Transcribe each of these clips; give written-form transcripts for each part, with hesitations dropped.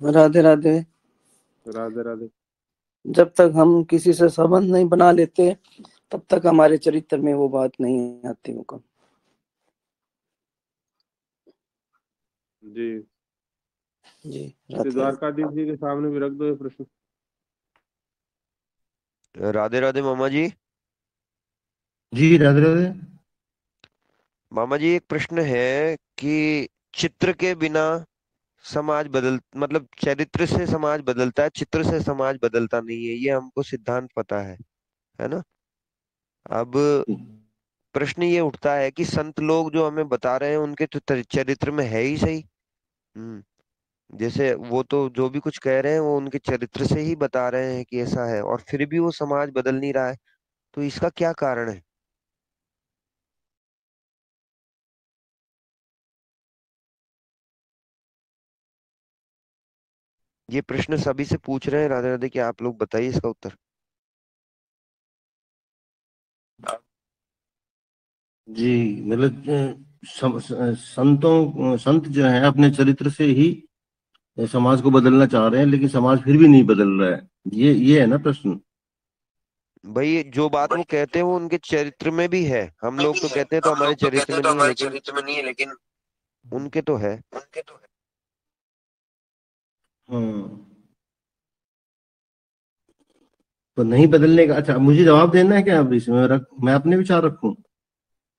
राधे राधे। राधे राधे। जब तक हम किसी से संबंध नहीं बना लेते, तब तक हमारे चरित्र में वो बात नहीं आती होगा। जी। जी, श्री राधे राधे। द्वारकाधीश जी के सामने भी रख दो ये प्रश्न। राधे राधे मामा जी। जी राधे राधे। मामा जी एक प्रश्न है कि चित्र के बिना समाज बदल मतलब चरित्र से समाज बदलता है, चित्र से समाज बदलता नहीं है, ये हमको सिद्धांत पता है ना। अब प्रश्न ये उठता है कि संत लोग जो हमें बता रहे हैं उनके तो चरित्र में है ही सही। हम्म। जैसे वो तो जो भी कुछ कह रहे हैं वो उनके चरित्र से ही बता रहे हैं कि ऐसा है, और फिर भी वो समाज बदल नहीं रहा है। तो इसका क्या कारण है? ये प्रश्न सभी से पूछ रहे हैं राधे राधे, कि आप लोग बताइए इसका उत्तर। जी मतलब संत जो है अपने चरित्र से ही समाज को बदलना चाह रहे हैं, लेकिन समाज फिर भी नहीं बदल रहा है। ये है ना प्रश्न। भाई जो बात वो कहते हैं वो उनके चरित्र में भी है, हम लोग तो कहते हैं तो हमारे चरित्र में नहीं है, लेकिन उनके तो है। हाँ, तो नहीं बदलने का, अच्छा मुझे जवाब देना है क्या? अब इसमें मैं अपने विचार रखूं?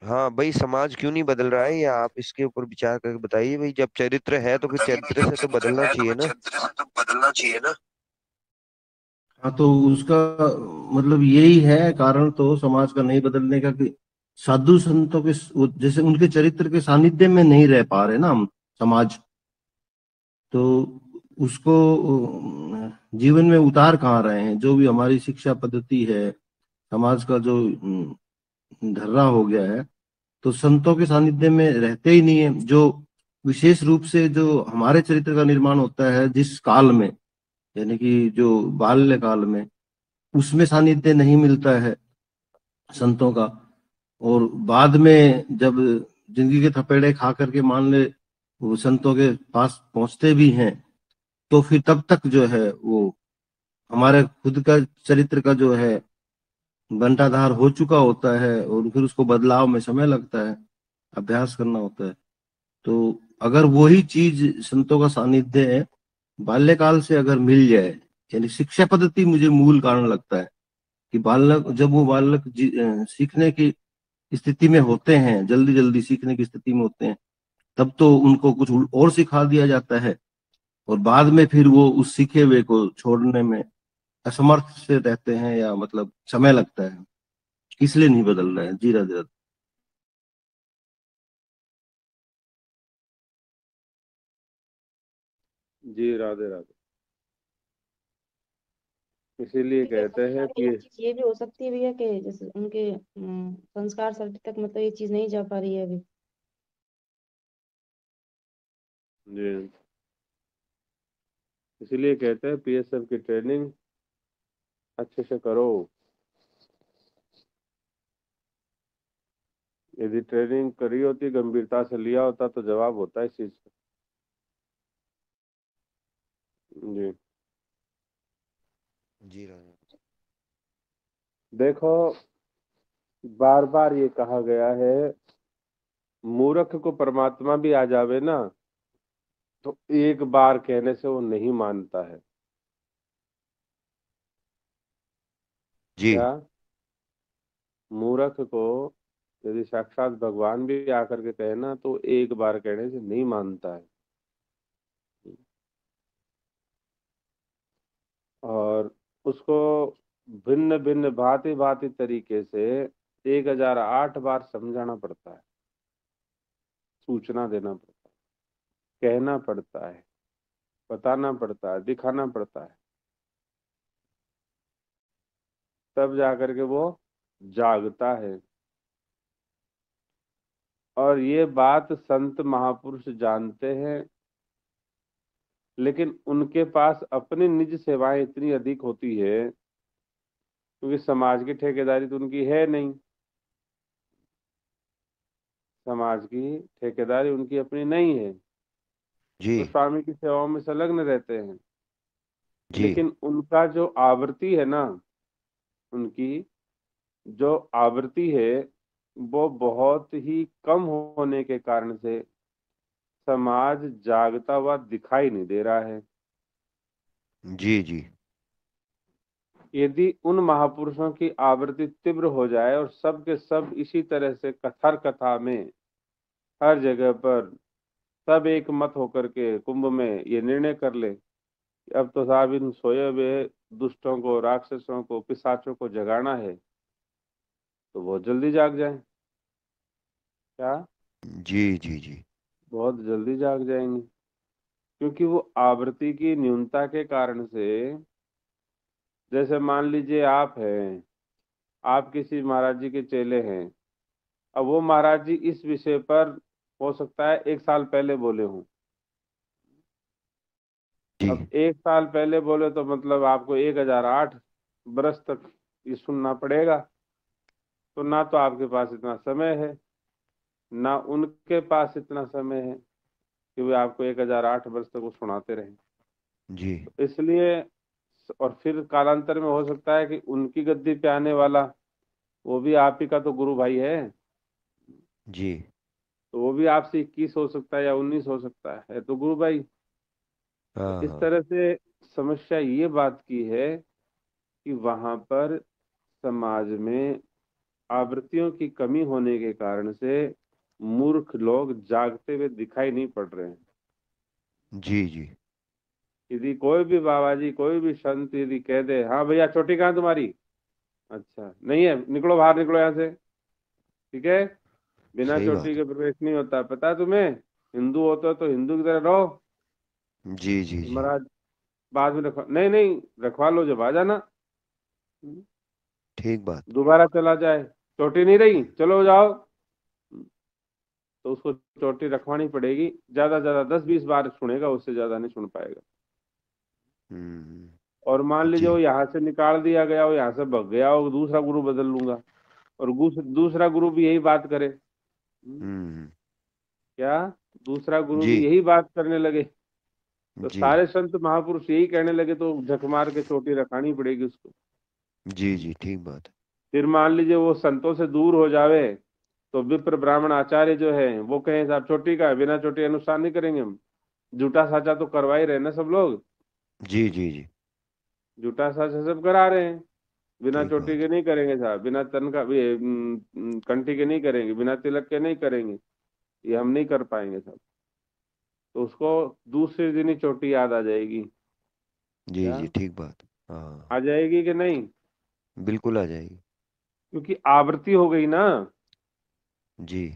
हाँ भाई, समाज क्यों नहीं बदल रहा है, या आप इसके ऊपर विचार करके बताइए भाई। जब चरित्र है तो फिर चरित्र से तो बदलना चाहिए ना। हाँ, तो उसका मतलब यही है कारण तो समाज का नहीं बदलने का, कि साधु संतों के जैसे उनके चरित्र के सानिध्य में नहीं रह पा रहे ना हम, समाज। तो उसको जीवन में उतार कहाँ रहे हैं? जो भी हमारी शिक्षा पद्धति है, समाज का जो ढर्रा हो गया है, तो संतों के सानिध्य में रहते ही नहीं है। जो विशेष रूप से जो हमारे चरित्र का निर्माण होता है जिस काल में, यानी कि जो बाल्य काल में, उसमें सानिध्य नहीं मिलता है संतों का। और बाद में जब जिंदगी के थपेड़े खा करके मान ले वो संतों के पास पहुंचते भी हैं, तो फिर तब तक जो है वो हमारे खुद का चरित्र का जो है बंटाधार हो चुका होता है, और फिर उसको बदलाव में समय लगता है, अभ्यास करना होता है। तो अगर वही चीज संतों का सानिध्य बाल्यकाल से अगर मिल जाए, यानी शिक्षा पद्धति मुझे मूल कारण लगता है कि बालक जब वो बालक सीखने की स्थिति में होते हैं, जल्दी जल्दी सीखने की स्थिति में होते हैं, तब तो उनको कुछ और सिखा दिया जाता है, और बाद में फिर वो उस सीखे हुए को छोड़ने में असमर्थ से रहते हैं, या मतलब समय लगता है। इसलिए नहीं बदल रहे हैं। जी राधे राधे। जी राधे राधे। इसीलिए भैया कहते कभी हैं कभी कि एक चीज ये भी हो सकती है भैया, कि जैसे उनके संस्कार शक्ति तक मतलब ये चीज नहीं जा पा रही है अभी। जी, इसीलिए कहते हैं पीएसएफ की ट्रेनिंग अच्छे से करो। यदि ट्रेनिंग करी होती, गंभीरता से लिया होता, तो जवाब होता है इस चीज का। जी। जी राधे। देखो, बार बार ये कहा गया है, मूर्ख को परमात्मा भी आ जावे ना, तो एक बार कहने से वो नहीं मानता है। जी। क्या? मूर्ख को यदि साक्षात भगवान भी आकर के कहे ना, तो एक बार कहने से नहीं मानता है। और उसको भिन्न भिन्न भांति भांति तरीके से 1008 बार समझाना पड़ता है, सूचना देना पड़ता है, कहना पड़ता है, बताना पड़ता है, दिखाना पड़ता है, तब जाकर के वो जागता है। और ये बात संत महापुरुष जानते हैं, लेकिन उनके पास अपनी निज सेवाएं इतनी अधिक होती है, क्योंकि समाज की ठेकेदारी तो उनकी है नहीं। समाज की ठेकेदारी उनकी अपनी नहीं है। जी तो स्वामी की सेवाओं में संलग्न रहते हैं, जी लेकिन उनका जो आवृत्ति है ना, उनकी जो आवृत्ति है वो बहुत ही कम होने के कारण से समाज जागता हुआ दिखाई नहीं दे रहा है। जी जी यदि उन महापुरुषों की आवृत्ति तीव्र हो जाए और सब के सब इसी तरह से कथार कथा में हर जगह पर सब एक मत होकर के कुंभ में ये निर्णय कर ले कि अब तो साहब इन सोए हुए दुष्टों को, राक्षसों को, पिशाचों को जगाना है, तो बहुत जल्दी जाग जाए। क्या? जी जी जी बहुत जल्दी जाग जाएंगे, क्योंकि वो आवृत्ति की न्यूनता के कारण से, जैसे मान लीजिए आप हैं, आप किसी महाराज जी के चेले हैं, अब वो महाराज जी इस विषय पर हो सकता है 1 साल पहले बोले हों। जी अब 1 साल पहले बोले तो मतलब आपको 1008 बरस तक ये सुनना पड़ेगा। तो ना तो आपके पास इतना समय है, ना उनके पास इतना समय है कि वे आपको 1008 वर्ष तक वो सुनाते रहें। जी इसलिए, और फिर कालांतर में हो सकता है कि उनकी गद्दी पे आने वाला वो भी आप ही का तो गुरु भाई है, जी तो वो भी आपसे 21 हो सकता है या 19 हो सकता है तो गुरु भाई। तो हाँ इस हाँ तरह से समस्या ये बात की है कि वहां पर समाज में आवृत्तियों की कमी होने के कारण से मूर्ख लोग जागते हुए दिखाई नहीं पड़ रहे हैं। जी जी यदि कोई भी बाबा जी, कोई भी संत यदि कह दे हाँ भैया चोटी कहाँ तुम्हारी, अच्छा नहीं है, निकलो बाहर, निकलो यहाँ से, ठीक है, बिना सही चोटी बात के प्रवेश नहीं होता, पता है तुम्हें, हिंदू होते हो तो हिंदू की तरह रहो। है जी जी जी महाराज बाद में रखवा, नहीं नहीं रखवा लो जब आ जाना। ठीक बात दोबारा चला जाए, चोटी नहीं रही, चलो जाओ, तो उसको चोटी रखवानी पड़ेगी। ज्यादा 10-20 बार सुनेगा, उससे ज्यादा नहीं सुन पाएगा। और मान लीजिए जी वो यहाँ से निकाल दिया गया हो, यहाँ से भग गया हो, दूसरा गुरु बदल लूंगा, और दूसरा गुरु भी यही बात करे, हम्म क्या दूसरा गुरु जी भी यही बात करने लगे, तो जी सारे संत महापुरुष यही कहने लगे, तो झक मार के चोटी रखानी पड़ेगी उसको। जी जी ठीक बात है फिर मान लीजिए वो संतों से दूर हो जावे, तो विप्र ब्राह्मण आचार्य जो है वो कहें साहब चोटी का है, बिना चोटी अनुष्ठान नहीं करेंगे हम। झूठा साचा तो करवा ही रहे ना सब लोग, जी जी जी झूठा साचा सब करा रहे हैं, बिना ठीक चोटी बात के नहीं करेंगे साहब, बिना तन का ये कंठी के नहीं करेंगे, बिना तिलक के नहीं करेंगे, ये हम नहीं कर पाएंगे साहब। तो उसको दूसरे दिन ही चोटी याद आ जाएगी। जी क्या? जी ठीक बात हाँ आ जाएगी कि नहीं? बिल्कुल आ जाएगी क्योंकि आवृत्ति हो गई ना। जी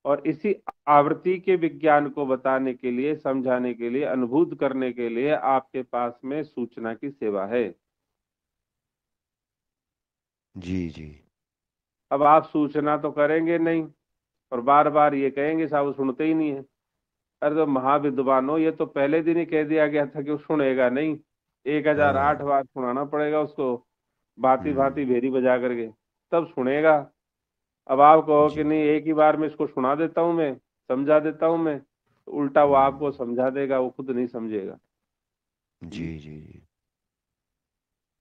और इसी आवृत्ति के विज्ञान को बताने के लिए, समझाने के लिए, अनुभूत करने के लिए आपके पास में सूचना की सेवा है। जी जी अब आप सूचना तो करेंगे नहीं, और बार बार ये कहेंगे साहब वो सुनते ही नहीं है। अरे तो महाविद्वान हो, ये तो पहले दिन ही कह दिया गया था कि वो सुनेगा नहीं, 1008 बार सुनाना पड़ेगा उसको, भांति हम्म भांति भेरी बजा करके, तब सुनेगा। अब आप कहो कि जी नहीं एक ही बार में इसको सुना देता हूं मैं, समझा देता हूं मैं, तो उल्टा वो आपको हम्म समझा देगा, वो खुद नहीं समझेगा। जी जी जी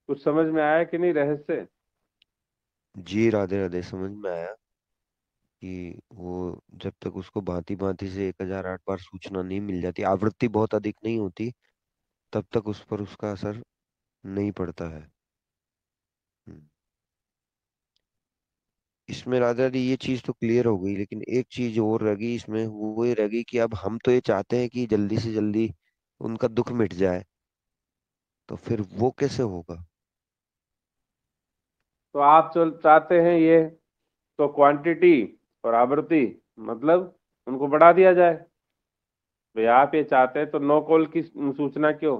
कुछ समझ में आया कि नहीं रहस्य? जी राधे राधे समझ में आया कि वो जब तक उसको भांति भांति से 1008 बार सूचना नहीं मिल जाती, आवृत्ति बहुत अधिक नहीं होती, तब तक उस पर उसका असर नहीं पड़ता है। हम्म। इसमें राधा रानी ये चीज तो क्लियर हो गई, लेकिन एक चीज और रह गई इसमें, वो ये रह गई कि अब हम तो ये चाहते हैं कि जल्दी से जल्दी उनका दुख मिट जाए, तो फिर वो कैसे होगा? तो आप चाहते हैं ये, तो क्वांटिटी और आवृत्ति, मतलब उनको बढ़ा दिया जाए। भाई आप ये चाहते हैं तो नो कॉल की सूचना क्यों,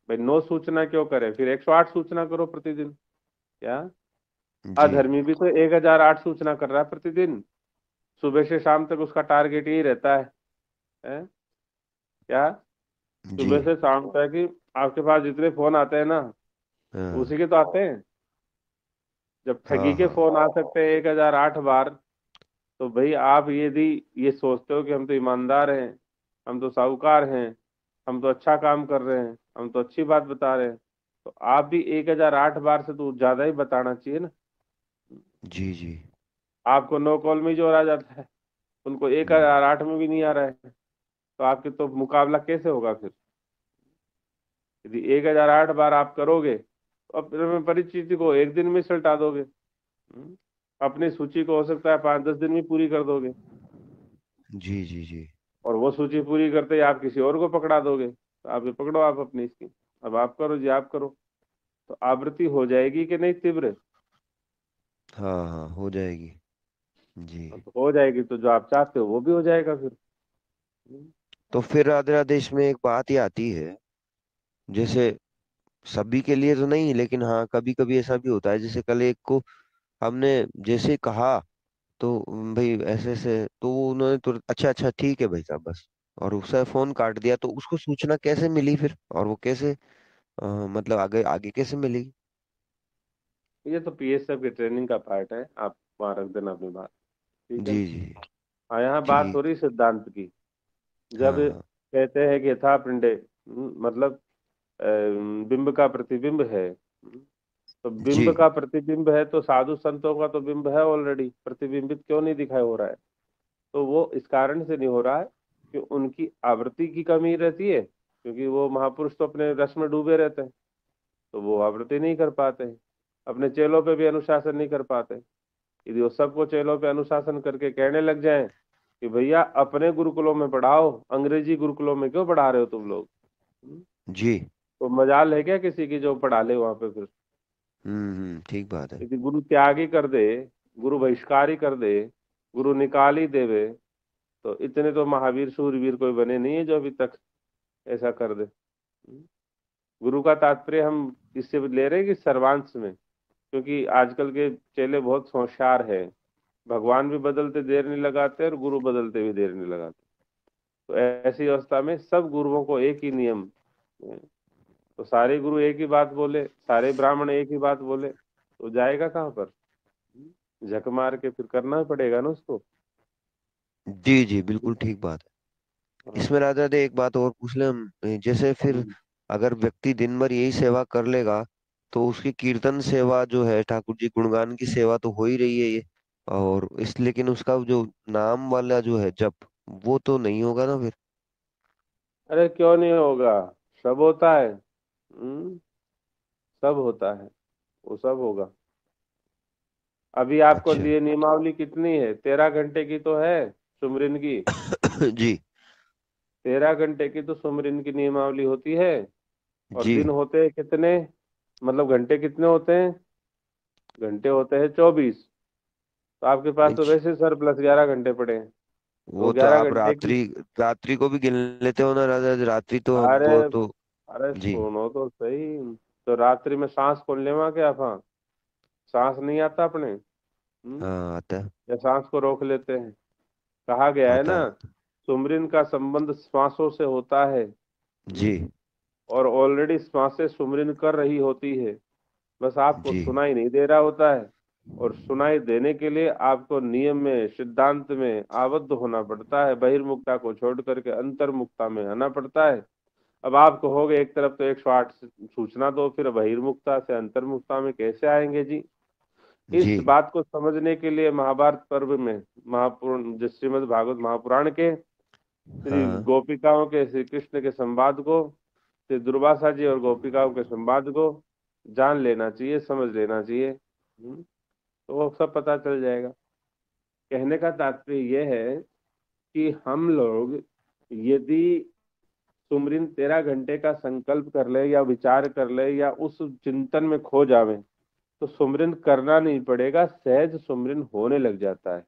भाई नो सूचना क्यों करें, फिर 108 सूचना करो प्रतिदिन। क्या? जी अधर्मी भी तो 1008 सूचना कर रहा है प्रतिदिन, सुबह से शाम तक उसका टारगेट यही रहता है? क्या? जी सुबह से शाम तक ही आपके पास जितने फोन आते हैं ना, हाँ उसी के तो आते हैं। जब ठगी हाँ के हाँ फोन आ सकते हैं 1008 बार, तो भाई आप यदि ये सोचते हो कि हम तो ईमानदार हैं, हम तो साहूकार हैं, हम तो अच्छा काम कर रहे हैं, हम तो अच्छी बात बता रहे हैं। तो आप भी 1008 बार से तो ज्यादा ही बताना चाहिए ना। जी जी। आपको 9 कॉल में ही जोर आ जाता है, उनको 1008 में भी नहीं आ रहा है, तो आपके तो मुकाबला कैसे होगा फिर? यदि 1008 बार आप करोगे तो अपने परिचिति को एक दिन में सल्टा दोगे। अपनी सूची को हो सकता है 5-10 दिन में पूरी कर दोगे, जी जी जी। और वो सूची पूरी करते ही आप किसी और को पकड़ा दोगे। तो आप ये पकड़ो, आप अपनी इसकी, अब आप करो जी, आप करो, तो आवृत्ति हो जाएगी कि नहीं तीव्र? हाँ हाँ, हो जाएगी। जी। अब हो जाएगी तो जो आप चाहते हो वो भी हो जाएगा फिर। तो फिर राधे राधे इसमें एक बात ही आती है, जैसे सभी के लिए तो नहीं, लेकिन हाँ कभी कभी ऐसा भी होता है, जैसे कल एक को हमने जैसे कहा तो भाई ऐसे ऐसे, तो वो उन्होंने तुरंत अच्छा अच्छा ठीक है भाई साहब बस, और उसका फोन काट दिया। तो उसको सूचना कैसे मिली फिर, और वो कैसे मतलब आगे आगे कैसे मिली? ये तो पीएसएफ की ट्रेनिंग का पार्ट है, आप वहां रख देना अपनी बात, ठीक है जी ना? जी। हाँ, यहाँ बात हो ठीक। रही सिद्धांत की। जब हाँ हाँ। कहते हैं कि यथा पिंडे, मतलब बिंब का प्रतिबिंब है, तो जी बिंब का प्रतिबिंब है तो साधु संतों का तो बिंब है ऑलरेडी, प्रतिबिंबित क्यों नहीं दिखाई हो रहा है? तो वो इस कारण से नहीं हो रहा है कि उनकी आवृत्ति की कमी रहती है, क्योंकि वो महापुरुष तो अपने रस में डूबे रहते हैं, तो वो आवृत्ति नहीं कर पाते हैं, अपने चेलों पे भी अनुशासन नहीं कर पाते। यदि वो सबको चेलों पे अनुशासन करके कहने लग जाएं कि भैया अपने गुरुकुलों में पढ़ाओ, अंग्रेजी गुरुकुलों में क्यों पढ़ा रहे हो तुम लोग? जी। तो मजाल है क्या किसी की जो पढ़ा ले वहां पे फिर? ठीक बात है। यदि गुरु त्याग ही कर दे, गुरु बहिष्कार ही कर दे, गुरु निकाल ही देवे, तो इतने तो महावीर शूरवीर कोई बने नहीं है जो अभी तक ऐसा कर दे। गुरु का तात्पर्य हम इससे ले रहे हैं कि सर्वांश में, क्योंकि आजकल के चेले बहुत होशियार है, भगवान भी बदलते देर नहीं लगाते और गुरु बदलते भी देर नहीं लगाते। तो ऐसी अवस्था में सब गुरुओं को एक ही नियम है। तो सारे गुरु एक ही बात बोले, सारे ब्राह्मण एक ही बात बोले, तो जाएगा कहाँ पर? झक मार के फिर करना पड़ेगा ना उसको। जी जी, बिल्कुल ठीक बात है। हाँ। इसमें राजा दे एक बात और पूछ ले हम, जैसे फिर अगर व्यक्ति दिन भर यही सेवा कर लेगा, तो उसकी कीर्तन सेवा जो है, ठाकुर जी गुणगान की सेवा तो हो ही रही है ये, और इस लेकिन उसका जो नाम वाला जो है जप, वो तो नहीं होगा ना फिर? अरे क्यों नहीं होगा, सब होता है। सब होता है, वो सब होगा। अभी आपको अच्छा। लिए नियमावली कितनी है? 13 घंटे की तो है सुमरिन की। जी 13 घंटे की तो सुमरिन की नियमावली होती है। और जी। दिन होते हैं कितने, मतलब घंटे कितने होते हैं? घंटे होते हैं 24। तो आपके पास नहीं तो वैसे सर प्लस 11 घंटे पड़े हैं, तो वो तो ग्यारह आप घंटे की। रात्रि रात्रि को भी गिन लेते हो ना राजा, रात्रि तो अरे वो तो। अरे जी। सुनो तो सही। तो रात्रि में सांस कौन लेवा क्या आप? सांस नहीं आता अपने? हाँ आता है। या सांस को रोक लेते हैं? कहा गया है आता ना, है। सुमरिन का संबंध श्वासों से होता है। जी और ऑलरेडी श्वासें सुमरिन कर रही होती है, बस आपको जी सुनाई नहीं दे रहा होता है। और सुनाई देने के लिए आपको नियम में, सिद्धांत में आबद्ध होना पड़ता है, बहिर्मुखता को छोड़ करके अंतर्मुखता में आना पड़ता है। अब आप कहोगे एक तरफ तो 108 सूचना दो, फिर बहिर्मुखता से अंतर्मुखता में कैसे आएंगे जी? इस जी। बात को समझने के लिए महाभारत पर्व में, महापुराण, जो श्रीमद् भागवत महापुराण के श्री हाँ। गोपिकाओं के श्री कृष्ण के संवाद को, श्री दुर्वासा जी और गोपिकाओं के संवाद को जान लेना चाहिए, समझ लेना चाहिए। तो वो सब पता चल जाएगा। कहने का तात्पर्य यह है कि हम लोग यदि सुमरिन 13 घंटे का संकल्प कर ले या विचार कर ले या उस चिंतन में खो जावे, तो सुमरिन करना नहीं पड़ेगा, सहज सुमरिन होने लग जाता है।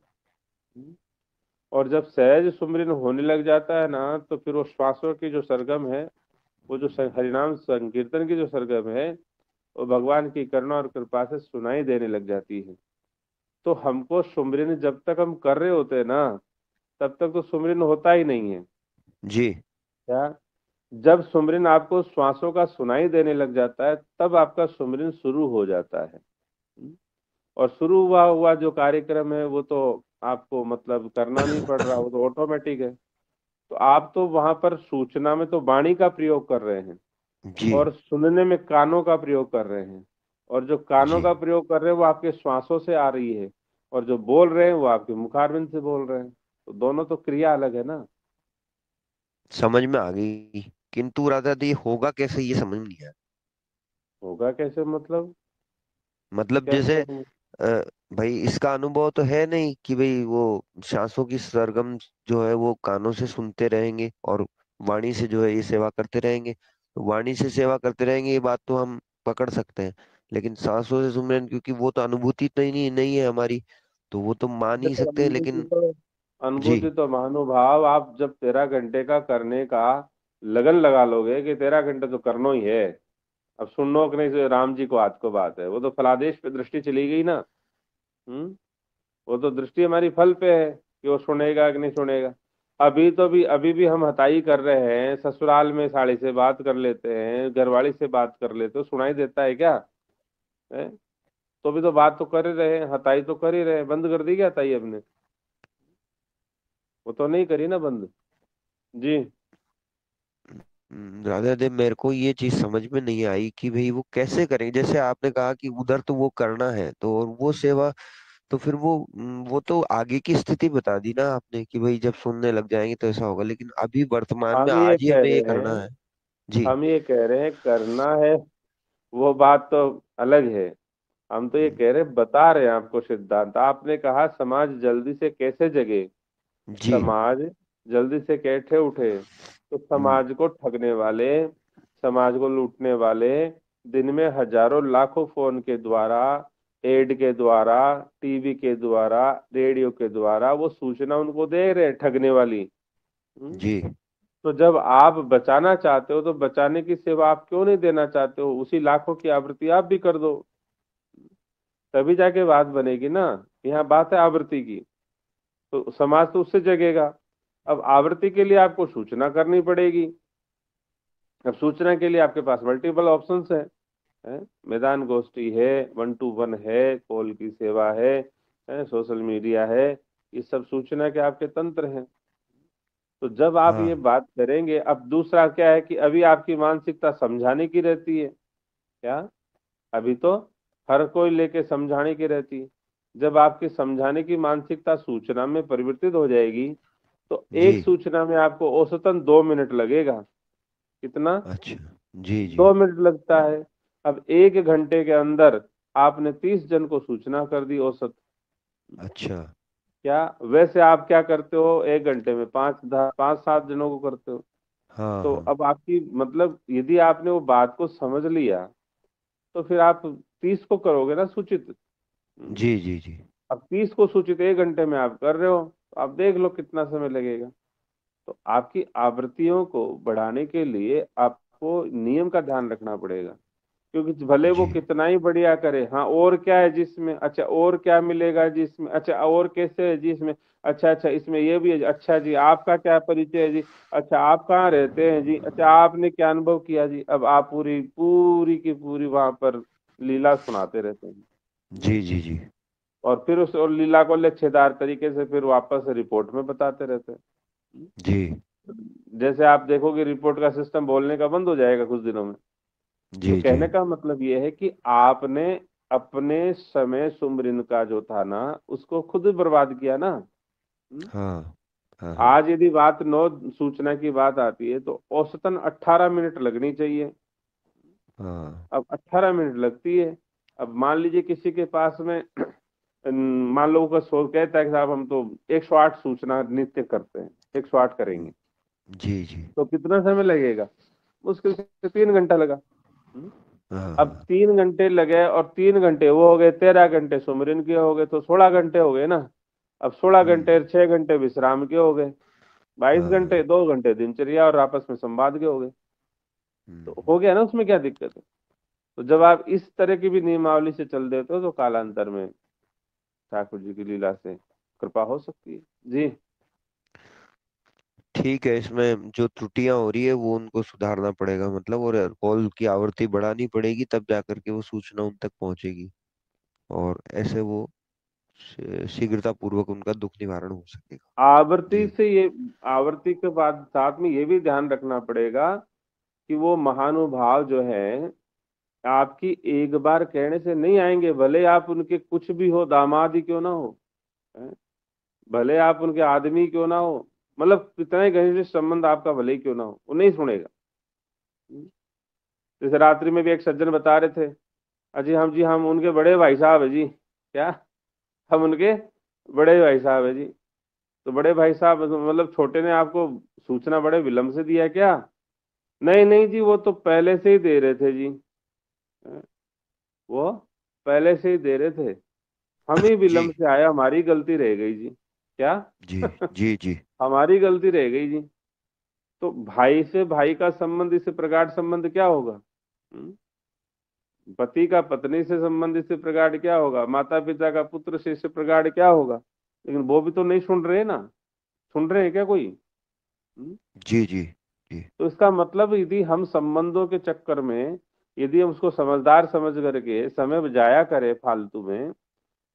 और जब सहज सुमरिन होने लग जाता है ना, तो फिर वो श्वासों की जो सरगम है, वो जो हरिनाम संकीर्तन की जो सरगम है, वो भगवान की करुणा और कृपा से सुनाई देने लग जाती है। तो हमको सुमरिन जब तक हम कर रहे होते हैं ना, तब तक तो सुमरिन होता ही नहीं है। जी क्या? जब सुमरिन आपको श्वासों का सुनाई देने लग जाता है, तब आपका सुमरिन शुरू हो जाता है। और शुरू हुआ हुआ जो कार्यक्रम है वो तो आपको मतलब करना नहीं पड़ रहा, वो तो ऑटोमेटिक है। तो आप तो वहां पर सूचना में तो वाणी का प्रयोग कर रहे हैं जी और सुनने में कानों का प्रयोग कर रहे हैं, और जो कानों जी, का प्रयोग कर रहे हैं वो आपके श्वासों से आ रही है, और जो बोल रहे हैं वो आपके मुखारविंद से बोल रहे हैं, तो दोनों तो क्रिया अलग है ना। समझ में आ गई, किंतु राधा दी होगा कैसे ये समझ नहीं आया। होगा कैसे मतलब? मतलब क्या जैसे मतलब? अ, भाई इसका अनुभव तो है नहीं कि भाई वो सांसों की सरगम जो है वो कानों से सुनते रहेंगे और वाणी से जो है ये सेवा करते रहेंगे। तो वाणी से सेवा करते रहेंगे ये बात तो हम पकड़ सकते हैं, लेकिन सांसों से सुन रहे हैं क्योंकि वो तो अनुभूति तो नहीं है हमारी, तो वो तो मान ही देखो सकते हैं, लेकिन जी अनुभूति तो महानुभाव, आप जब 13 घंटे का करने का लगन लगा लोगे कि 13 घंटे तो करना ही है। अब सुननो कि नहीं, से राम जी को आज को बात है, वो तो फलादेश पे दृष्टि चली गई ना। हम्म। वो तो दृष्टि हमारी फल पे है कि वो सुनेगा कि नहीं सुनेगा। अभी भी हम हताई कर रहे हैं, ससुराल में साड़ी से बात कर लेते हैं, घरवाली से बात कर लेते हो, सुनाई देता है क्या? है? तो भी तो बात तो कर ही रहे हैं, हताई तो कर ही रहे हैं। बंद कर दी क्या हताई हमने? वो तो नहीं करी ना बंद। जी। राधा देव मेरे को ये चीज समझ में नहीं आई कि भाई वो कैसे करेंगे। जैसे आपने कहा कि उधर तो वो करना है तो, और वो सेवा तो फिर वो तो आगे की स्थिति बता दी ना आपने कि भाई जब सुनने लग जाएंगे तो ऐसा होगा, लेकिन अभी वर्तमान में हम ये आज ही कह हमें ये रहे करना हैं है। जी हम ये कह रहे हैं करना है, वो बात तो अलग है। हम तो ये कह रहे हैं, बता रहे हैं आपको सिद्धांत। आपने कहा समाज जल्दी से कैसे जगे, जी। समाज जल्दी से कैसे उठे। तो हम्म, समाज को ठगने वाले, समाज को लूटने वाले दिन में हजारों लाखों फोन के द्वारा, एड के द्वारा, टीवी के द्वारा, रेडियो के द्वारा वो सूचना उनको दे रहे हैं, ठगने वाली। हम्म? जी तो जब आप बचाना चाहते हो तो बचाने की सेवा आप क्यों नहीं देना चाहते हो? उसी लाखों की आवृत्ति आप भी कर दो, तभी जाके बात बनेगी ना। यहाँ बात है आवृत्ति की, तो समाज तो उससे जगेगा। अब आवृत्ति के लिए आपको सूचना करनी पड़ेगी। अब सूचना के लिए आपके पास मल्टीपल ऑप्शंस है? मैदान गोष्ठी है, 1-to-1 है, कॉल की सेवा है, सोशल मीडिया है। ये सब सूचना के आपके तंत्र हैं। तो जब आप ये हाँ बात करेंगे, अब दूसरा क्या है कि अभी आपकी मानसिकता समझाने की रहती है क्या? अभी तो हर कोई लेके समझाने की रहती है। जब आपकी समझाने की मानसिकता सूचना में परिवर्तित हो जाएगी, तो जी, एक सूचना में आपको औसतन 2 मिनट लगेगा। कितना? अच्छा, जी जी, 2 मिनट लगता है। अब 1 घंटे के अंदर आपने 30 जन को सूचना कर दी औसत। अच्छा, क्या वैसे आप क्या करते हो? 1 घंटे में 5-7 जनों को करते हो। हाँ तो हाँ, अब आपकी मतलब यदि आपने वो बात को समझ लिया, तो फिर आप 30 को करोगे ना सूचित। जी जी जी, अब 30 को सूचित 1 घंटे में आप कर रहे हो, तो आप देख लो कितना समय लगेगा। तो आपकी आवृत्तियों को बढ़ाने के लिए आपको नियम का ध्यान रखना पड़ेगा। क्योंकि भले वो जी कितना ही बढ़िया करे, हाँ और क्या है जिसमें, अच्छा और क्या मिलेगा जिसमें, अच्छा और कैसे है जिसमें, अच्छा अच्छा इसमें ये भी है, अच्छा जी आपका क्या परिचय है जी, अच्छा आप कहाँ रहते हैं जी, अच्छा आपने क्या अनुभव किया जी। अब आप पूरी पूरी की पूरी वहां पर लीला सुनाते रहते हैं। जी जी जी, और फिर उस और लीला को लच्छेदार तरीके से फिर वापस रिपोर्ट में बताते रहते हैं। जी जैसे आप देखोगे रिपोर्ट का सिस्टम बोलने का बंद हो जाएगा कुछ दिनों में। तो जी जी, कहने का मतलब ये है कि आपने अपने समय सुमरिन का जो था ना, उसको खुद बर्बाद किया ना। हम्म? हाँ हाँ हाँ, आज यदि बात नौ सूचना की बात आती है तो औसतन 18 मिनट लगनी चाहिए। हाँ, अब 18 मिनट लगती है। अब मान लीजिए किसी के पास में मान लो का सोच कहता है कि साहब हम तो 108 सूचना नित्य करते हैं, 108 करेंगे, जी जी, तो कितना समय लगेगा? मुश्किल से 3 घंटा लगा। हम्म? हाँ अब हाँ, 3 घंटे लगे और 3 घंटे वो हो गए, 13 घंटे सुमरिन के हो गए, तो 16 घंटे हो गए ना। अब 16 घंटे, 6 घंटे विश्राम के हो गए, 22 घंटे, हाँ, 2 घंटे दिनचर्या और आपस में संवाद के हो गए। तो हम्म, हो गया ना, उसमें क्या दिक्कत है? तो जब आप इस तरह की भी नियमावली से चल देते हो तो कालांतर में ठाकुर जी की लीला से कृपा हो सकती है। जी। ठीक है। इसमें जो त्रुटियां हो रही है वो उनको सुधारना पड़ेगा मतलब, और कॉल की आवृत्ति बढ़ानी पड़ेगी, तब जाकर के वो सूचना उन तक पहुंचेगी और ऐसे वो शीघ्रता पूर्वक उनका दुख निवारण हो सकेगा। आवृत्ति जी से ये, आवृत्ति के बाद साथ में ये भी ध्यान रखना पड़ेगा कि वो महानुभाव जो है आपकी एक बार कहने से नहीं आएंगे, भले आप उनके कुछ भी हो, दामाद ही क्यों ना हो, हैं? भले आप उनके आदमी क्यों ना हो, मतलब कितना ही घनिष्ठ संबंध आपका भले ही क्यों ना हो, वो नहीं सुनेगा। जैसे रात्रि में भी एक सज्जन बता रहे थे, अजी हम जी हम उनके बड़े भाई साहब है जी। क्या? हम उनके बड़े भाई साहब है जी। तो बड़े भाई साहब मतलब छोटे ने आपको सूचना बड़े विलंब से दिया क्या? नहीं नहीं जी, वो तो पहले से ही दे रहे थे जी। वो पहले से ही दे रहे थे, हम ही जी विलंब से आए, हमारी गलती रह गई जी। क्या? जी जी जी हमारी गलती रह गई जी। तो भाई से भाई का संबंध, इससे प्रगाढ़ संबंध क्या होगा? हम्म? पति का पत्नी से संबंध इससे प्रगाढ़ क्या होगा? माता पिता का पुत्र से इससे प्रगाढ़ क्या होगा? लेकिन वो भी तो नहीं सुन रहे ना। सुन रहे हैं क्या कोई? हम्म? जी जी जी तो इसका मतलब यदि हम संबंधों के चक्कर में, यदि हम उसको समझदार समझ करके समय जाया करें फालतू में,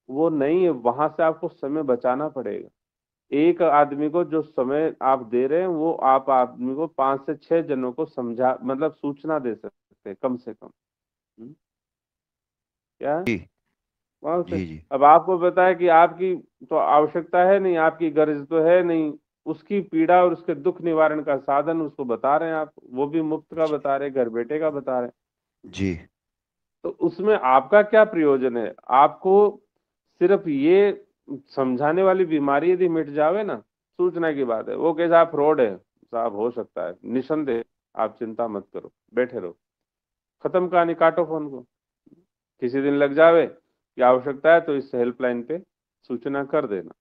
वो नहीं है। वहां से आपको समय बचाना पड़ेगा। एक आदमी को जो समय आप दे रहे हैं, वो आप आदमी को 5 से 6 जनों को समझा, मतलब सूचना दे सकते हैं कम से कम। हम्म? क्या है? जी वहां से जी जी अब आपको पता है कि आपकी तो आवश्यकता है नहीं, आपकी गर्ज तो है नहीं, उसकी पीड़ा और उसके दुख निवारण का साधन उसको बता रहे हैं आप, वो भी मुफ्त का बता रहे हैं, घर बैठे का बता रहे हैं। जी तो उसमें आपका क्या प्रयोजन है? आपको सिर्फ ये समझाने वाली बीमारी यदि मिट जावे ना, सूचना की बात है, वो कैसा फ्रॉड है साहब, हो सकता है निसंदेह। आप चिंता मत करो, बैठे रहो, खत्म कहानी, काटो फोन को। किसी दिन लग जावे कि आवश्यकता है तो इस हेल्पलाइन पे सूचना कर देना,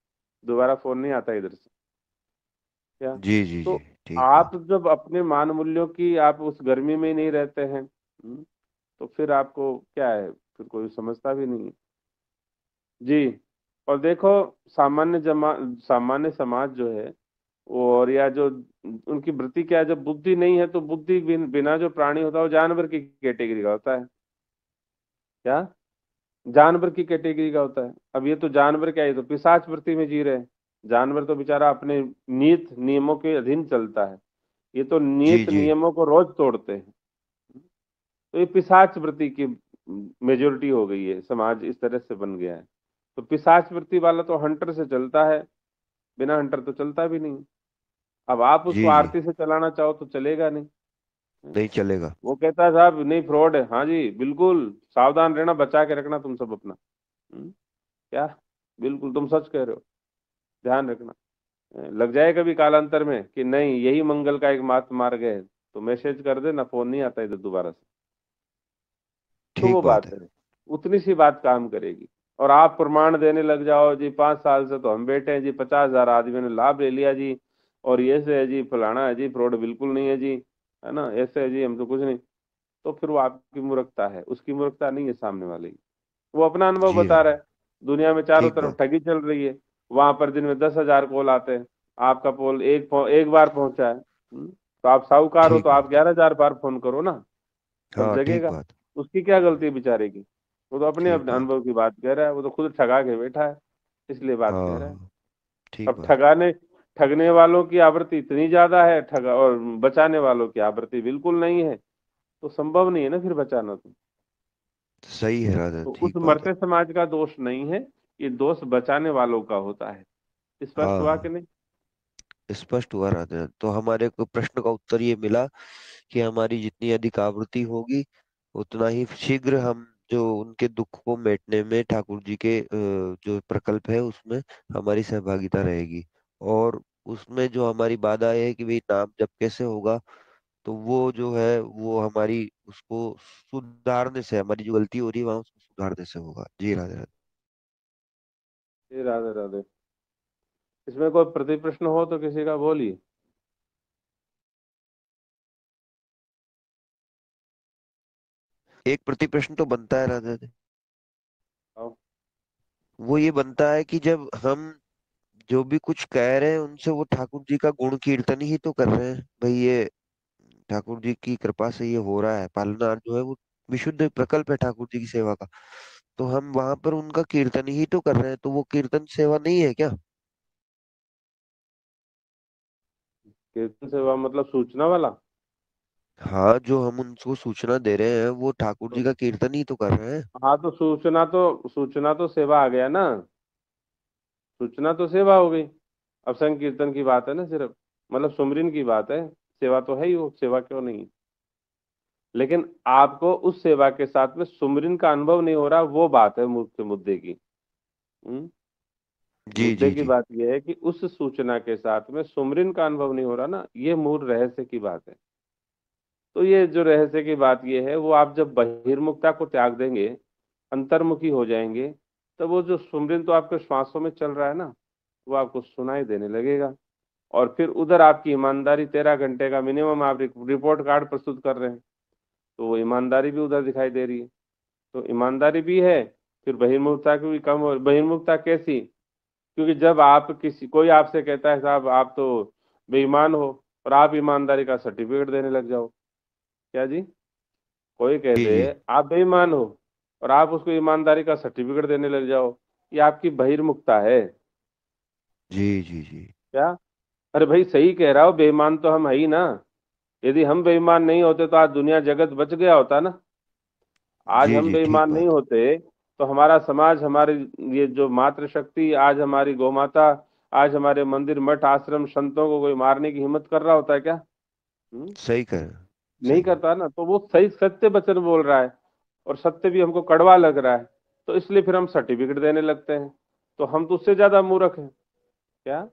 दोबारा फोन नहीं आता इधर से। क्या? जी जी तो जी ठीक आप बात। जब अपने मान मूल्यों की, आप उस गर्मी में ही नहीं रहते हैं, तो फिर आपको क्या है, फिर कोई समझता भी नहीं है। जी। और देखो, सामान्य समाज जो है, और या जो उनकी वृत्ति क्या है, जब बुद्धि नहीं है तो बुद्धि बिना जो प्राणी होता है वो जानवर की कैटेगरी का होता है। क्या? जानवर की कैटेगरी का होता है। अब ये तो जानवर क्या है, ये तो पिशाच वृत्ति में जी रहे हैं। जानवर तो बेचारा अपने नियत नियमों के अधीन चलता है, ये तो जी नियत जी नियमों को रोज तोड़ते हैं। तो ये पिशाच वृत्ति की मेजोरिटी हो गई है, समाज इस तरह से बन गया है। तो पिशाच वृत्ति वाला तो हंटर से चलता है, बिना हंटर तो चलता भी नहीं। अब आप उसको जी जी आरती से चलाना चाहो तो चलेगा नहीं। नहीं चलेगा। वो कहता है साहब नहीं, फ्रॉड है। हाँ जी बिल्कुल, सावधान रहना, बचा के रखना तुम सब अपना। क्या? बिल्कुल तुम सच कह रहे हो, ध्यान रखना। लग जाए कभी कालांतर में कि नहीं यही मंगल का एकमात्र मार्ग है, तो मैसेज कर देना, फोन नहीं आता इधर दोबारा से। तो ठीक वो बात बात है। है, उतनी सी बात काम करेगी। और आप प्रमाण देने लग जाओ जी, 5 साल से तो हम बैठे हैं जी, 50,000 आदमियों ने लाभ ले लिया जी, और ये से है जी, फलाना है जी, फ्रॉड बिल्कुल नहीं है जी, है ना, ऐसे है जी, हम तो कुछ नहीं। तो फिर वो आपकी मूर्खता है, उसकी मूर्खता नहीं है सामने वाले की। वो अपना अनुभव जी बता रहा राधे। है। दुनिया में चारों ठीक तरफ बात। ठगी चल रही है, वहां पर दिन में 10,000 कॉल आते हैं, आपका कॉल एक बार पहुंचा है। तो आप साहूकार हो तो ठीक आप बात। 11,000 बार फोन करो ना, तब हाँ ठीक जगेगा। बात। उसकी क्या गलती है बेचारे की? वो तो अपने ठीक अपने बात। अनुभव की बात कह रहा है, वो तो खुद ठगा के बैठा है, इसलिए बात कह हाँ रहा है। हाँ ठीक अब बात। ठगने वालों की आवृत्ति इतनी ज्यादा है, ठगा और बचाने वालों की आवृत्ति बिल्कुल नहीं है, तो संभव नहीं है ना फिर बचाना। सही है राधा, तो उस ठीक बात है। मरते समाज का दोष नहीं है, ये दोष बचाने वालों का होता है। स्पष्ट हाँ हुआ कि हाँ नहीं? स्पष्ट हुआ राधा। तो हमारे को प्रश्न का उत्तर ये मिला कि हमारी जितनी अधिक आवृत्ति होगी उतना ही शीघ्र हम जो उनके दुख को मिटने में ठाकुर जी के जो प्रकल्प है उसमें हमारी सहभागिता रहेगी। और उसमें जो हमारी बाधा है कि भाई नाम जप कैसे होगा, तो वो जो है वो हमारी उसको सुधारने से, हमारी जो गलती हो रही है वहां उसको सुधारने से होगा। जी राधे राधे। ये राधे राधे। इसमें कोई प्रति प्रश्न हो तो किसी का बोलिए। एक प्रति प्रश्न तो बनता है राधे राधे। आओ। वो ये बनता है कि जब हम जो भी कुछ कह रहे हैं उनसे वो ठाकुर जी का गुण कीर्तन ही तो कर रहे हैं भाई, ये ठाकुर जी की कृपा से ये हो रहा है, पालनहार जो है वो विशुद्ध प्रकल्प है ठाकुर जी की सेवा का। तो हम वहां पर उनका कीर्तन ही तो कर रहे हैं, तो वो कीर्तन सेवा नहीं है क्या? कीर्तन सेवा मतलब सूचना वाला। हाँ, जो हम उनको सूचना दे रहे हैं वो ठाकुर जी तो का कीर्तन ही तो कर रहे हैं। हाँ, तो सूचना तो सेवा आ गया ना। सूचना तो सेवा हो गई। अब संकीर्तन की बात है ना सिर्फ, मतलब सुमरिन की बात है। सेवा तो है ही, वो सेवा क्यों नहीं। लेकिन आपको उस सेवा के साथ में सुमरिन का अनुभव नहीं हो रहा, वो बात है मुख्य मुद्दे की। हम्म? जी मुद्दे जी की जी। बात यह है कि उस सूचना के साथ में सुमरिन का अनुभव नहीं हो रहा ना, ये मूल रहस्य की बात है। तो ये जो रहस्य की बात ये है, वो आप जब बहिर्मुखता को त्याग देंगे, अंतर्मुखी हो जाएंगे, तो वो जो सुमरिन तो आपके श्वासों में चल रहा है ना, वो आपको सुनाई देने लगेगा। और फिर उधर आपकी ईमानदारी, 13 घंटे का मिनिमम आप रिपोर्ट कार्ड प्रस्तुत कर रहे हैं, तो वो ईमानदारी भी उधर दिखाई दे रही है। तो ईमानदारी भी है, फिर बहिर्मुखता की भी कम हो। बहिर्मुखता कैसी? क्योंकि जब आप किसी कोई आपसे कहता है साहब आप तो बेईमान हो, और आप ईमानदारी का सर्टिफिकेट देने लग जाओ। क्या जी? कोई कह जी दे जी आप बेईमान हो, और आप उसको ईमानदारी का सर्टिफिकेट देने लग जाओ, ये आपकी बहिर्मुखता है। जी जी जी क्या? अरे भाई सही कह रहा हो, बेईमान तो हम है ही ना। यदि हम बेईमान नहीं होते तो आज दुनिया जगत बच गया होता ना। आज जी हम जी, ठीक बेईमान नहीं बात। होते तो हमारा समाज, हमारी ये जो मातृशक्ति, आज हमारी गौ माता, आज हमारे मंदिर मठ आश्रम संतों को कोई मारने की हिम्मत कर रहा होता है क्या? हम्म? सही कह रहे हैं, नहीं सही कह करता ना। तो वो सही सत्य वचन बोल रहा है, और सत्य भी हमको कड़वा लग रहा है, तो इसलिए फिर हम सर्टिफिकेट देने लगते हैं। तो हम तो उससे ज्यादा मूर्ख हैं। क्या?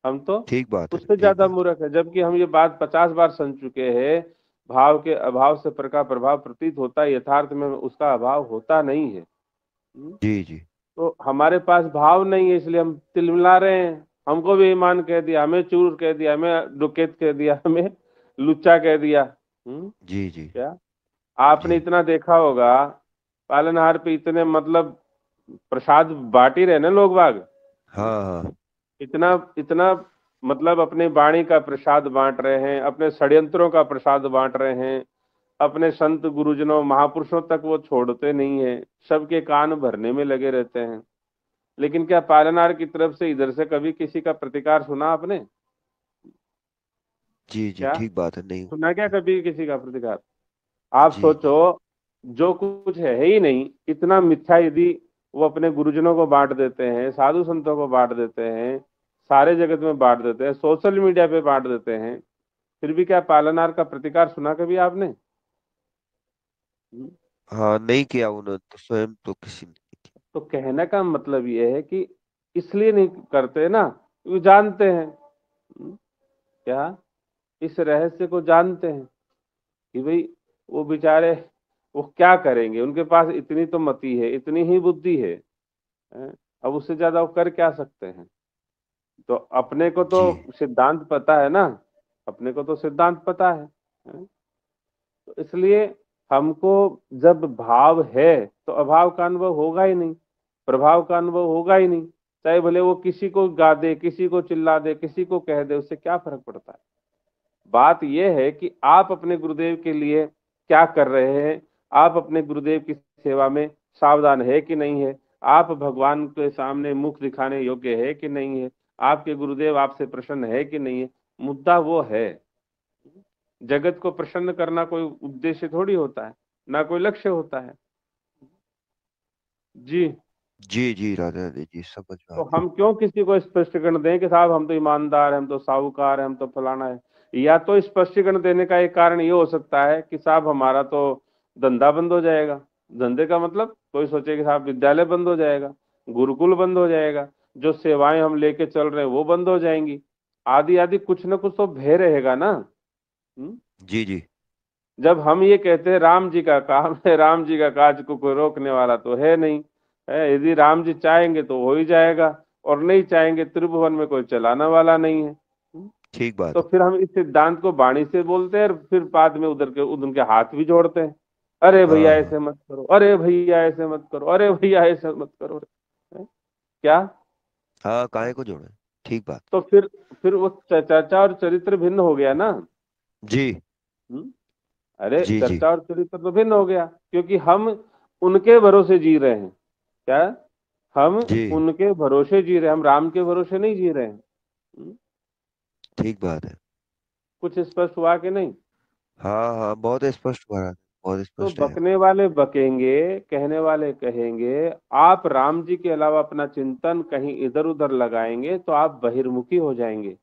हम तो ठीक बात है, उससे ठीक ज्यादा बात मूर्ख है, जबकि हम ये बात 50 बार सुन चुके हैं। भाव के अभाव से पर का प्रभाव प्रतीत होता है, यथार्थ में उसका अभाव होता नहीं है। हम्म? है। जी जी तो हमारे पास भाव नहीं है, इसलिए हम तिलमिला रहे हैं। हमको भी ईमान कह दिया, हमें चूर कह दिया, हमें डुकेत कह दिया, हमें लुच्चा कह दिया। जी जी क्या? आपने जी। इतना देखा होगा, पालनहार पे इतने मतलब प्रसाद बांट ही रहे ना लोग बाग। हाँ हाँ। इतना इतना मतलब अपने वाणी का प्रसाद बांट रहे हैं, अपने षड्यंत्रों का प्रसाद बांट रहे हैं, अपने संत गुरुजनों महापुरुषों तक वो छोड़ते नहीं है, सबके कान भरने में लगे रहते हैं। लेकिन क्या पालनहार की तरफ से इधर से कभी किसी का प्रतिकार सुना आपने? जी जी, क्या ठीक बात है, नहीं। सुना क्या कभी किसी का प्रतिकार? आप जी सोचो, जो कुछ है ही नहीं, इतना मिथ्या यदि वो अपने गुरुजनों को बांट देते हैं, साधु संतों को बांट देते हैं, सारे जगत में बांट देते हैं, सोशल मीडिया पे बांट देते हैं, फिर भी क्या पालनहार का प्रतिकार सुना कभी आपने? हम्म? हाँ, नहीं किया उन्होंने तो, स्वयं तो किसी ने। तो कहने का मतलब ये है कि इसलिए नहीं करते ना, वो जानते हैं। क्या? इस रहस्य को जानते हैं कि भाई वो बेचारे, वो क्या करेंगे, उनके पास इतनी तो मति है, इतनी ही बुद्धि है। हैं? अब उससे ज्यादा वो कर क्या सकते हैं? तो अपने को तो जी सिद्धांत पता है ना, अपने को तो सिद्धांत पता है। हैं? तो इसलिए हमको जब भाव है तो अभाव का अनुभव होगा ही नहीं, प्रभाव का अनुभव होगा ही नहीं। चाहे भले वो किसी को गा दे, किसी को चिल्ला दे, किसी को कह दे, उससे क्या फर्क पड़ता है। बात यह है कि आप अपने गुरुदेव के लिए क्या कर रहे हैं, आप अपने गुरुदेव की सेवा में सावधान है कि नहीं है, आप भगवान के सामने मुख दिखाने योग्य है कि नहीं है, आपके गुरुदेव आपसे प्रसन्न है कि नहीं है। मुद्दा वो है। जगत को प्रसन्न करना कोई उद्देश्य थोड़ी होता है, ना कोई लक्ष्य होता है। जी। जी जी, राधा राधे जी, समझ में आ तो गया। हम क्यों किसी को स्पष्टीकरण दें कि साहब हम तो ईमानदार हैं, हम तो साहूकार हैं, हम तो फलाना है। या तो स्पष्टीकरण देने का एक कारण ये हो सकता है कि साहब हमारा तो धंधा बंद हो जाएगा। धंधे का मतलब कोई सोचे कि साहब विद्यालय बंद हो जाएगा, गुरुकुल बंद हो जाएगा, जो सेवाएं हम लेके चल रहे हैं वो बंद हो जाएंगी, आदि आदि कुछ ना कुछ तो भय रहेगा ना। हम्म? जी जी जब हम ये कहते हैं राम जी का काम है, राम जी का काज को कोई रोकने वाला तो है नहीं। है, यदि राम जी चाहेंगे तो हो ही जाएगा, और नहीं चाहेंगे त्रिभुवन में कोई चलाने वाला नहीं है। ठीक तो बात है। फिर हम इस सिद्धांत को वाणी से बोलते हैं, और फिर बाद में उनके हाथ भी जोड़ते हैं। अरे हाँ भैया हाँ ऐसे मत करो, अरे भैया ऐसे मत करो, अरे भैया ऐसे मत करो। है? क्या? हाँ, काहे को जोड़े, ठीक बात। तो फिर वो चर्चा और चरित्र भिन्न हो गया ना। जी हम्म? अरे जी जी चर्चा और चरित्र तो भिन्न हो गया, क्योंकि हम उनके भरोसे जी रहे हैं। क्या? हम जी उनके भरोसे जी रहे हैं, हम राम के भरोसे नहीं जी रहे हैं। ठीक बात है। कुछ स्पष्ट हुआ कि नहीं? हाँ हाँ, बहुत स्पष्ट महाराज, बहुत तो स्पष्ट है। बकने वाले बकेंगे, कहने वाले कहेंगे, आप राम जी के अलावा अपना चिंतन कहीं इधर उधर लगाएंगे तो आप बहिर्मुखी हो जाएंगे।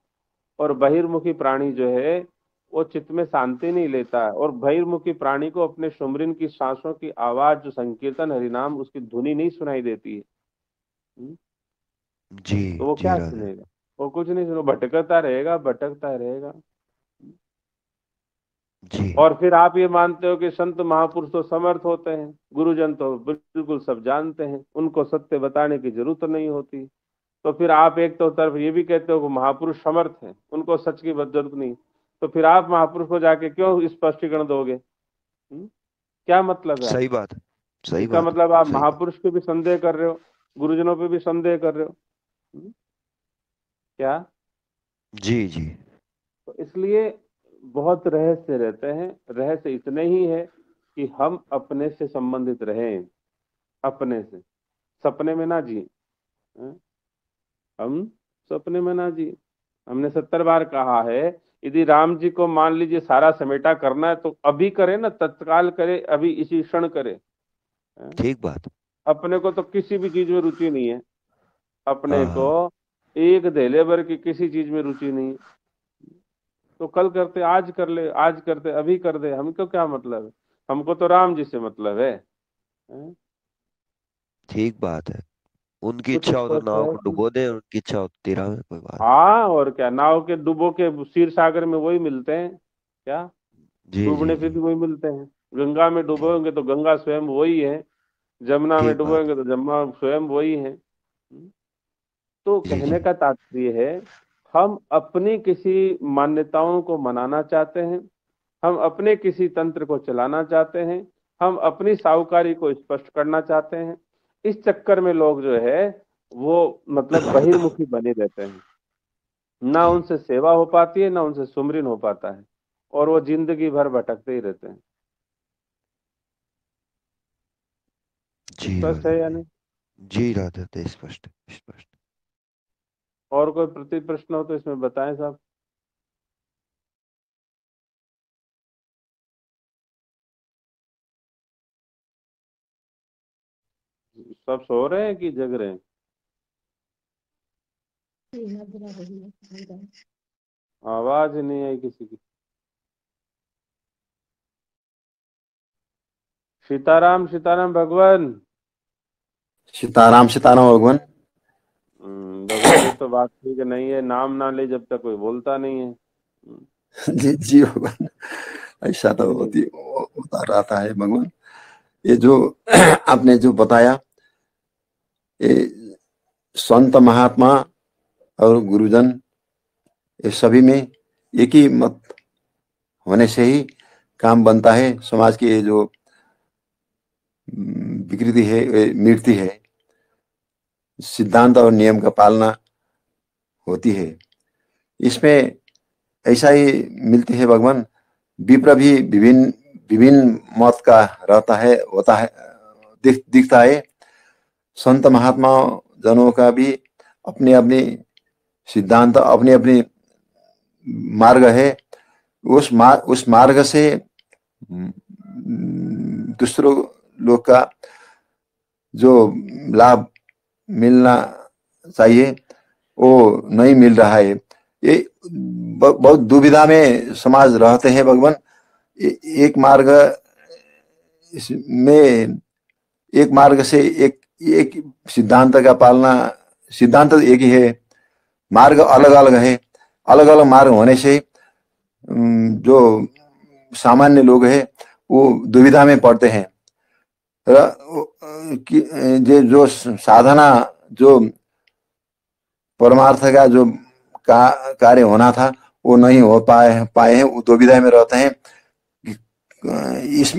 और बहिर्मुखी प्राणी जो है वो चित्त में शांति नहीं लेता है, और बहिर्मुखी प्राणी को अपने सुमरिन की सांसों की आवाज, जो संकीर्तन हरिनाम उसकी धुनी नहीं सुनाई देती है। जी तो वो जी क्या राधे। सुनेगा? वो कुछ नहीं सुनो, भटकता रहेगा, भटकता रहेगा। जी और फिर आप ये मानते हो कि संत महापुरुष तो समर्थ होते हैं, गुरुजन तो बिल्कुल सब जानते हैं, उनको सत्य बताने की जरूरत नहीं होती। तो फिर आप एक तो तरफ ये भी कहते हो कि महापुरुष समर्थ हैं, उनको सच की जरूरत नहीं, तो फिर आप महापुरुष को जाके क्यों स्पष्टीकरण दोगे? क्या मतलब है सही आपका? बात है, सही इसका बात है, मतलब आप सही बात। महापुरुष पे भी संदेह कर रहे हो, गुरुजनों पे भी संदेह कर रहे हो। हम्म? क्या? जी जी तो इसलिए बहुत रहस्य रहते हैं। रहस्य इतने ही है कि हम अपने से संबंधित रहें, अपने से। सपने में ना जिए। हैं? हम सपने में ना जिए। हमने 70 बार कहा है, यदि राम जी को मान लीजिए सारा समेटा करना है तो अभी करे ना, तत्काल करे, अभी इसी क्षण करे। हैं? ठीक बात। अपने को तो किसी भी चीज में रुचि नहीं है, अपने हाँ को हाँ एक धेले भर की किसी चीज में रुचि नहीं है। तो कल करते, आज कर ले, आज करते, अभी कर दे, हमको क्या मतलब है? हमको तो राम जी से मतलब है। हैं? ठीक बात है। उनकी कुछ इच्छा हो तो स्पष्ट नाव है को कि? डुबो दे, उनकी इच्छा हो तो तेरा में, कोई बात हाँ, और क्या, नाव के डुबो के क्षीर सागर में वही मिलते हैं। क्या? नहीं। जी जी डूबने पे जी भी वही मिलते हैं। गंगा में जी। डूबोगे तो गंगा स्वयं वही है, जमुना में ठीक बात। डूबोगे तो जमुना स्वयं वही है। तो जी जी कहने का तात्पर्य है, हम अपनी किसी मान्यताओं को मनाना चाहते हैं, हम अपने किसी तंत्र को चलाना चाहते हैं, हम अपनी साहूकारी को स्पष्ट करना चाहते हैं। इस चक्कर में लोग जो है वो मतलब बहिर्मुखी बने रहते हैं। ना जी उनसे सेवा हो पाती है, ना उनसे सुमरिन हो पाता है, और वो जिंदगी भर भटकते ही रहते हैं। जी स्पष्ट राधे है या राधे। नहीं? जी राधे राधे, स्पष्ट स्पष्ट। और कोई प्रति प्रश्न हो तो इसमें बताएं साहब। सब सो रहे हैं कि जग रहे हैं? आवाज नहीं आई किसी की। सीताराम सीताराम भगवान। सीताराम सीताराम भगवान। भगवान, ये तो बात ठीक नहीं है, नाम ना ले जब तक कोई बोलता नहीं है। जी जी भगवान, ऐसा तो जी। होता रहता है भगवान। ये जो आपने जो बताया, ये संत महात्मा और गुरुजन, ये सभी में एक ही मत होने से ही काम बनता है। समाज की ये जो विकृति है, ये मिटती है, सिद्धांत और नियम का पालना होती है। इसमें ऐसा ही मिलती है भगवान। विप्र भी विभिन्न विभिन्न मत का रहता है, होता है, दिखता है। संत महात्मा जनों का भी अपनी अपनी सिद्धांत, अपनी अपनी मार्ग है। उस मार्ग से दूसरों लोग का जो लाभ मिलना चाहिए वो नहीं मिल रहा है। ये बहुत दुविधा में समाज रहते हैं भगवान। एक मार्ग में, एक मार्ग से एक एक सिद्धांत का पालना, सिद्धांत एक ही है, मार्ग अलग अलग है। अलग अलग मार्ग होने से जो सामान्य लोग हैं वो दुविधा में पड़ते हैं। जो साधना, जो परमार्थ का जो कार्य होना था वो नहीं हो पाए हैं, वो दुविधा में रहते हैं।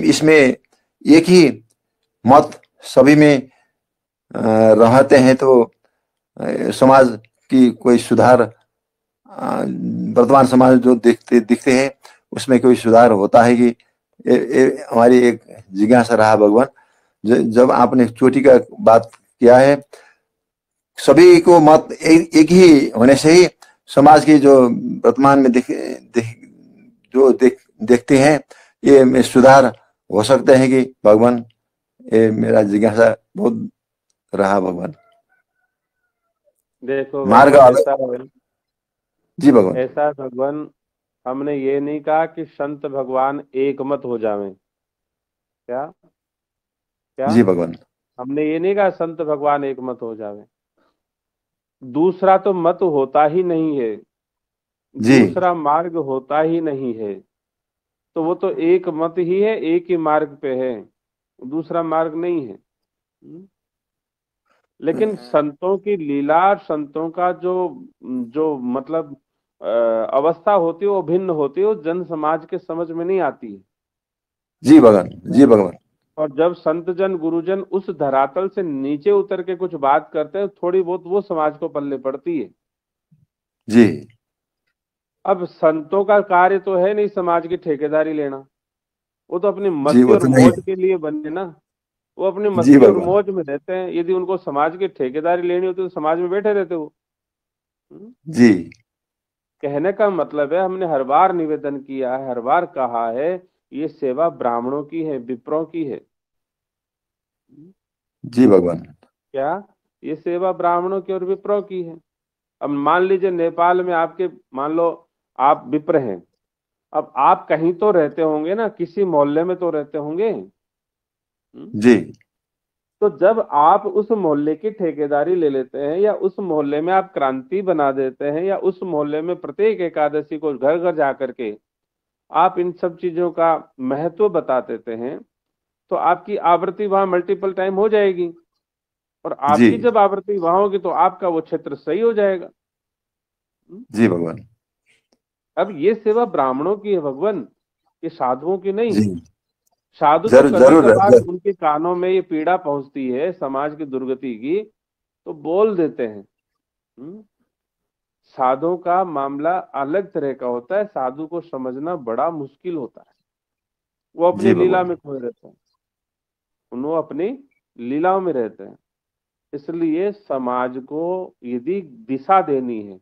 इसमें एक ही मत सभी में रहते हैं तो समाज की कोई सुधार, वर्तमान समाज जो दिखते हैं उसमें कोई सुधार होता है कि? ये हमारी एक जिज्ञासा रहा भगवान। जब आपने चोटी का बात किया है, सभी को मत एक ही होने से ही समाज की जो वर्तमान में देखते हैं ये में सुधार हो सकते हैं कि भगवान? ये मेरा जिज्ञासा बहुत रहा भगवान। देखो मार्ग भगवान, अलग। ऐसा है, जी भगवान। ऐसा भगवान, हमने ये नहीं कहा कि संत भगवान एक मत हो जावें। क्या क्या जी भगवान। हमने ये नहीं कहा संत भगवान एक मत हो जावे। दूसरा तो मत होता ही नहीं है, जी दूसरा मार्ग होता ही नहीं है। तो वो तो एक मत ही है, एक ही मार्ग पे है, दूसरा मार्ग नहीं है। लेकिन संतों की लीला, संतों का जो जो मतलब अवस्था होती है वो भिन्न होती है, वो जन समाज के समझ में नहीं आती है। जी भगवान। जी भगवान। और जब संत जन गुरुजन उस धरातल से नीचे उतर के कुछ बात करते हैं, थोड़ी बहुत वो समाज को पल्ले पड़ती है। जी अब संतों का कार्य तो है नहीं समाज की ठेकेदारी लेना, वो तो अपनी जी, मस्ती वो और तो नहीं। मौज के लिए बने ना। वो अपनी जी मस्ती और भगवान। मौज में रहते हैं। यदि उनको समाज की ठेकेदारी लेनी होती तो समाज में बैठे रहते वो। जी कहने का मतलब है, हमने हर बार निवेदन किया है, हर बार कहा है, ये सेवा ब्राह्मणों की है, विप्रों की है। जी भगवान। क्या ये सेवा ब्राह्मणों की और विप्रों की है? अब मान लीजिए नेपाल में आपके, मान लो आप विप्र हैं, अब आप कहीं तो रहते होंगे ना, किसी मोहल्ले में तो रहते होंगे। जी तो जब आप उस मोहल्ले की ठेकेदारी ले लेते हैं, या उस मोहल्ले में आप क्रांति बना देते हैं, या उस मोहल्ले में प्रत्येक एकादशी को घर घर जा करके आप इन सब चीजों का महत्व बता देते हैं, तो आपकी आवृत्ति वहां मल्टीपल टाइम हो जाएगी। और जी आपकी जब आवृत्ति वहां होगी तो आपका वो क्षेत्र सही हो जाएगा। जी भगवान। अब ये सेवा ब्राह्मणों की है भगवान, ये साधुओं की नहीं जी है। साधु तो जरूर कभी जरूर कभार जरूर। उनके कानों में ये पीड़ा पहुंचती है समाज की दुर्गति की, तो बोल देते हैं। साधुओं का मामला अलग तरह का होता है, साधु को समझना बड़ा मुश्किल होता है। वो अपनी जी लीला भगवान। में खोए रहते हैं, वो अपनी लीलाओं में रहते हैं। इसलिए समाज को यदि दिशा देनी है,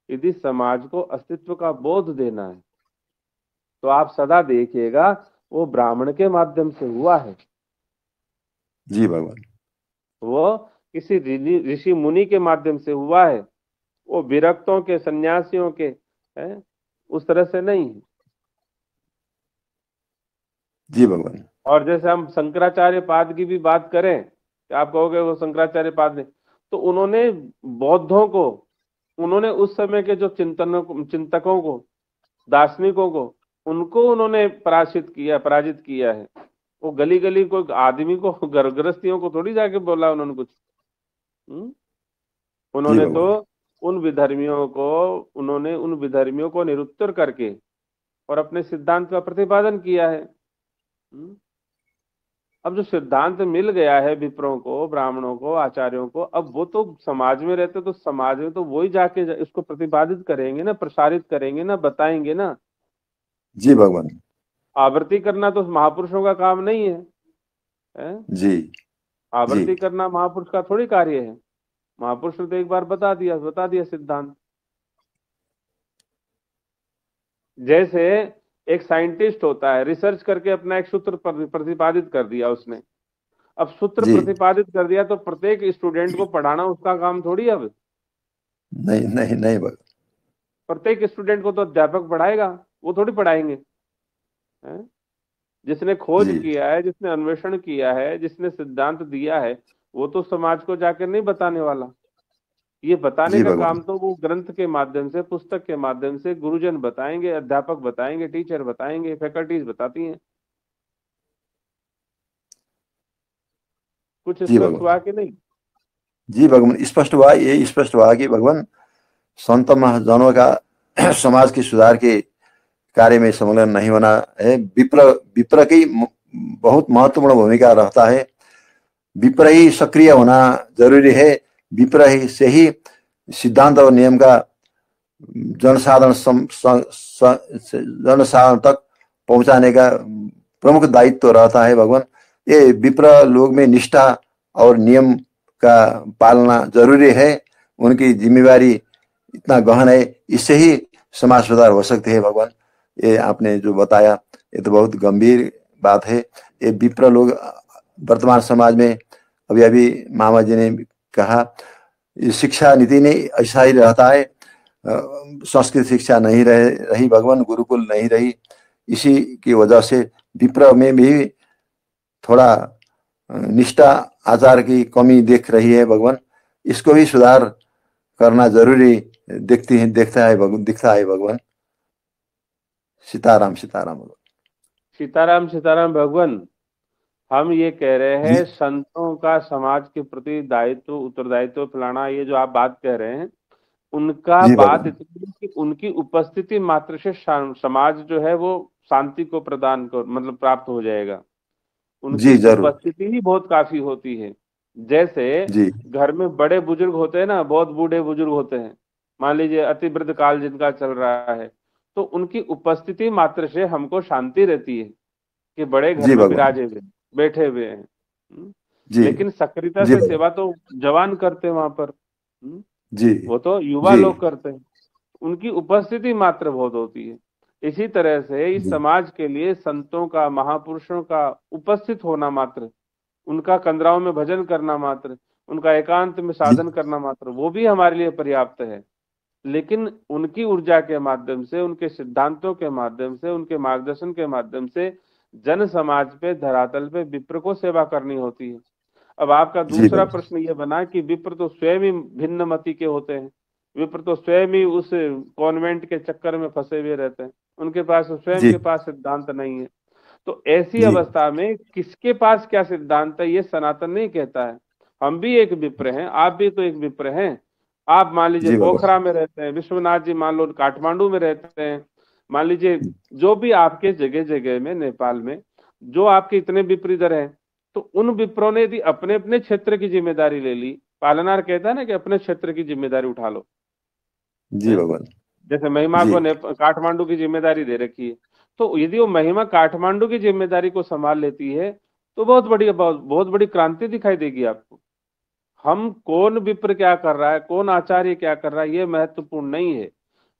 यदि समाज को अस्तित्व का बोध देना है, तो आप सदा देखिएगा वो ब्राह्मण के माध्यम से हुआ है। जी भगवान। वो किसी ऋषि मुनि के माध्यम से हुआ है, वो विरक्तों के, सन्यासियों के है, उस तरह से नहीं है। जी भगवान। और जैसे हम शंकराचार्य पाद की भी बात करें, कि आप कहोगे वो शंकराचार्य पाद ने, तो उन्होंने बौद्धों को, उन्होंने उस समय के जो चिंतकों को, दार्शनिकों को, उनको उन्होंने पराजित किया है। वो गली गली कोई आदमी को, गृहस्थियों को थोड़ी जाके बोला उन्होंने कुछ। जी उन्होंने तो भगवान। उन्होंने उन विधर्मियों को निरुत्तर करके और अपने सिद्धांत का प्रतिपादन किया है। अब जो सिद्धांत मिल गया है विप्रों को, ब्राह्मणों को, आचार्यों को, अब वो तो समाज में रहते, तो समाज में तो वही जाके इसको प्रतिपादित करेंगे ना, प्रसारित करेंगे ना, बताएंगे ना। जी भगवान। आवृत्ति करना तो महापुरुषों का काम नहीं है? जी जी आवृत्ति करना महापुरुष का थोड़ी कार्य है। महापुरुष ने तो एक बार बता दिया सिद्धांत। जैसे एक साइंटिस्ट होता है, रिसर्च करके अपना एक सूत्र प्रतिपादित कर दिया उसने। अब सूत्र जी प्रतिपादित कर दिया तो प्रत्येक स्टूडेंट को पढ़ाना उसका काम थोड़ी। अब नहीं नहीं नहीं भगवान। प्रत्येक स्टूडेंट को तो अध्यापक पढ़ाएगा, वो थोड़ी पढ़ाएंगे। है? जिसने खोज जी किया है, जिसने अन्वेषण किया है, जिसने सिद्धांत दिया है, वो तो समाज को जाकर नहीं बताने वाला। ये बताने जी का भगवान। काम तो वो ग्रंथ के माध्यम से, पुस्तक के माध्यम से गुरुजन बताएंगे, अध्यापक बताएंगे, टीचर बताएंगे, फैकल्टीज बताती हैं। कुछ जी स्पष्ट हुआ भगवान। कि नहीं? जी भगवान, स्पष्ट हुआ। ये स्पष्ट हुआ कि भगवान संत महाजनों का समाज के सुधार के कार्य में संलग्न नहीं होना है। विप्र की बहुत महत्वपूर्ण भूमिका रहता है। विप्र ही सक्रिय होना जरूरी है। विप्र ही से ही सिद्धांत और नियम का जनसाधारण तक पहुंचाने का प्रमुख दायित्व रहता है भगवान। ये विप्र लोग में निष्ठा और नियम का पालना जरूरी है। उनकी जिम्मेवारी इतना गहन है, इससे ही समाज सुधार हो सकते हैं भगवान। ये आपने जो बताया ये तो बहुत गंभीर बात है। ये विप्र लोग वर्तमान समाज में अभी अभी मामा जी ने कहा, शिक्षा नीति ने ऐसा ही रहता है। संस्कृत शिक्षा नहीं रही भगवान, गुरुकुल नहीं रही, इसी की वजह से विप्र में भी थोड़ा निष्ठा आचार की कमी देख रही है भगवान। इसको भी सुधार करना जरूरी दिखता है भगवान। सीताराम सीताराम भगवान। सीताराम सीताराम भगवान। हम ये कह रहे हैं जी संतों का समाज के प्रति दायित्व, उत्तरदायित्व फलाना, ये जो आप बात कह रहे हैं, उनका जी बात भगवान। इतनी कि उनकी उपस्थिति मात्र से समाज जो है वो शांति को प्रदान कर मतलब प्राप्त हो जाएगा। उनकी जी जरूर। उपस्थिति ही बहुत काफी होती है। जैसे जी घर में बड़े बुजुर्ग होते हैं ना, बहुत बूढ़े बुजुर्ग होते हैं, मान लीजिए अति वृद्ध काल जिनका चल रहा है, तो उनकी उपस्थिति मात्र से हमको शांति रहती है कि बड़े घर जी में भगवान। विराजे हुए बैठे हुए हैं। जी लेकिन सक्रियता जी से भगवान। सेवा तो जवान करते हैं वहां पर। जी वो तो युवा जी लोग करते हैं, उनकी उपस्थिति मात्र बहुत होती है। इसी तरह से इस जी समाज के लिए संतों का, महापुरुषों का उपस्थित होना मात्र, उनका कंदराव में भजन करना मात्र, उनका एकांत में जी साधन करना मात्र, वो भी हमारे लिए पर्याप्त है। लेकिन उनकी ऊर्जा के माध्यम से, उनके सिद्धांतों के माध्यम से, उनके मार्गदर्शन के माध्यम से जन समाज पे, धरातल पे विप्र को सेवा करनी होती है। अब आपका जी दूसरा भगवान। प्रश्न ये बना कि विप्र तो स्वयं ही भिन्न मति के होते हैं, विप्र तो स्वयं ही उस कॉन्वेंट के चक्कर में फंसे हुए रहते हैं, उनके पास स्वयं जी के पास सिद्धांत नहीं है। तो ऐसी जी अवस्था में किसके पास क्या सिद्धांत है ये सनातन नहीं कहता है। हम भी एक विप्र हैं, आप भी तो एक विप्र हैं। आप मान लीजिए जी भगवान। पोखरा में रहते हैं, विश्वनाथ जी मान लो काठमांडू में रहते हैं, मान लीजिए जो भी आपके जगह जगह में नेपाल में जो आपके इतने विप्र इधर हैं, तो उन विप्रों ने यदि अपने अपने क्षेत्र की जिम्मेदारी ले ली, पालनार कहता है ना कि अपने क्षेत्र की जिम्मेदारी उठा लो, जी है? भगवान। जैसे महिमा जी को काठमांडू की जिम्मेदारी दे रखी है, तो यदि वो महिमा काठमांडू की जिम्मेदारी को संभाल लेती है तो बहुत बड़ी क्रांति दिखाई देगी आपको। हम कौन विप्र क्या कर रहा है, कौन आचार्य क्या कर रहा है, ये महत्वपूर्ण नहीं है।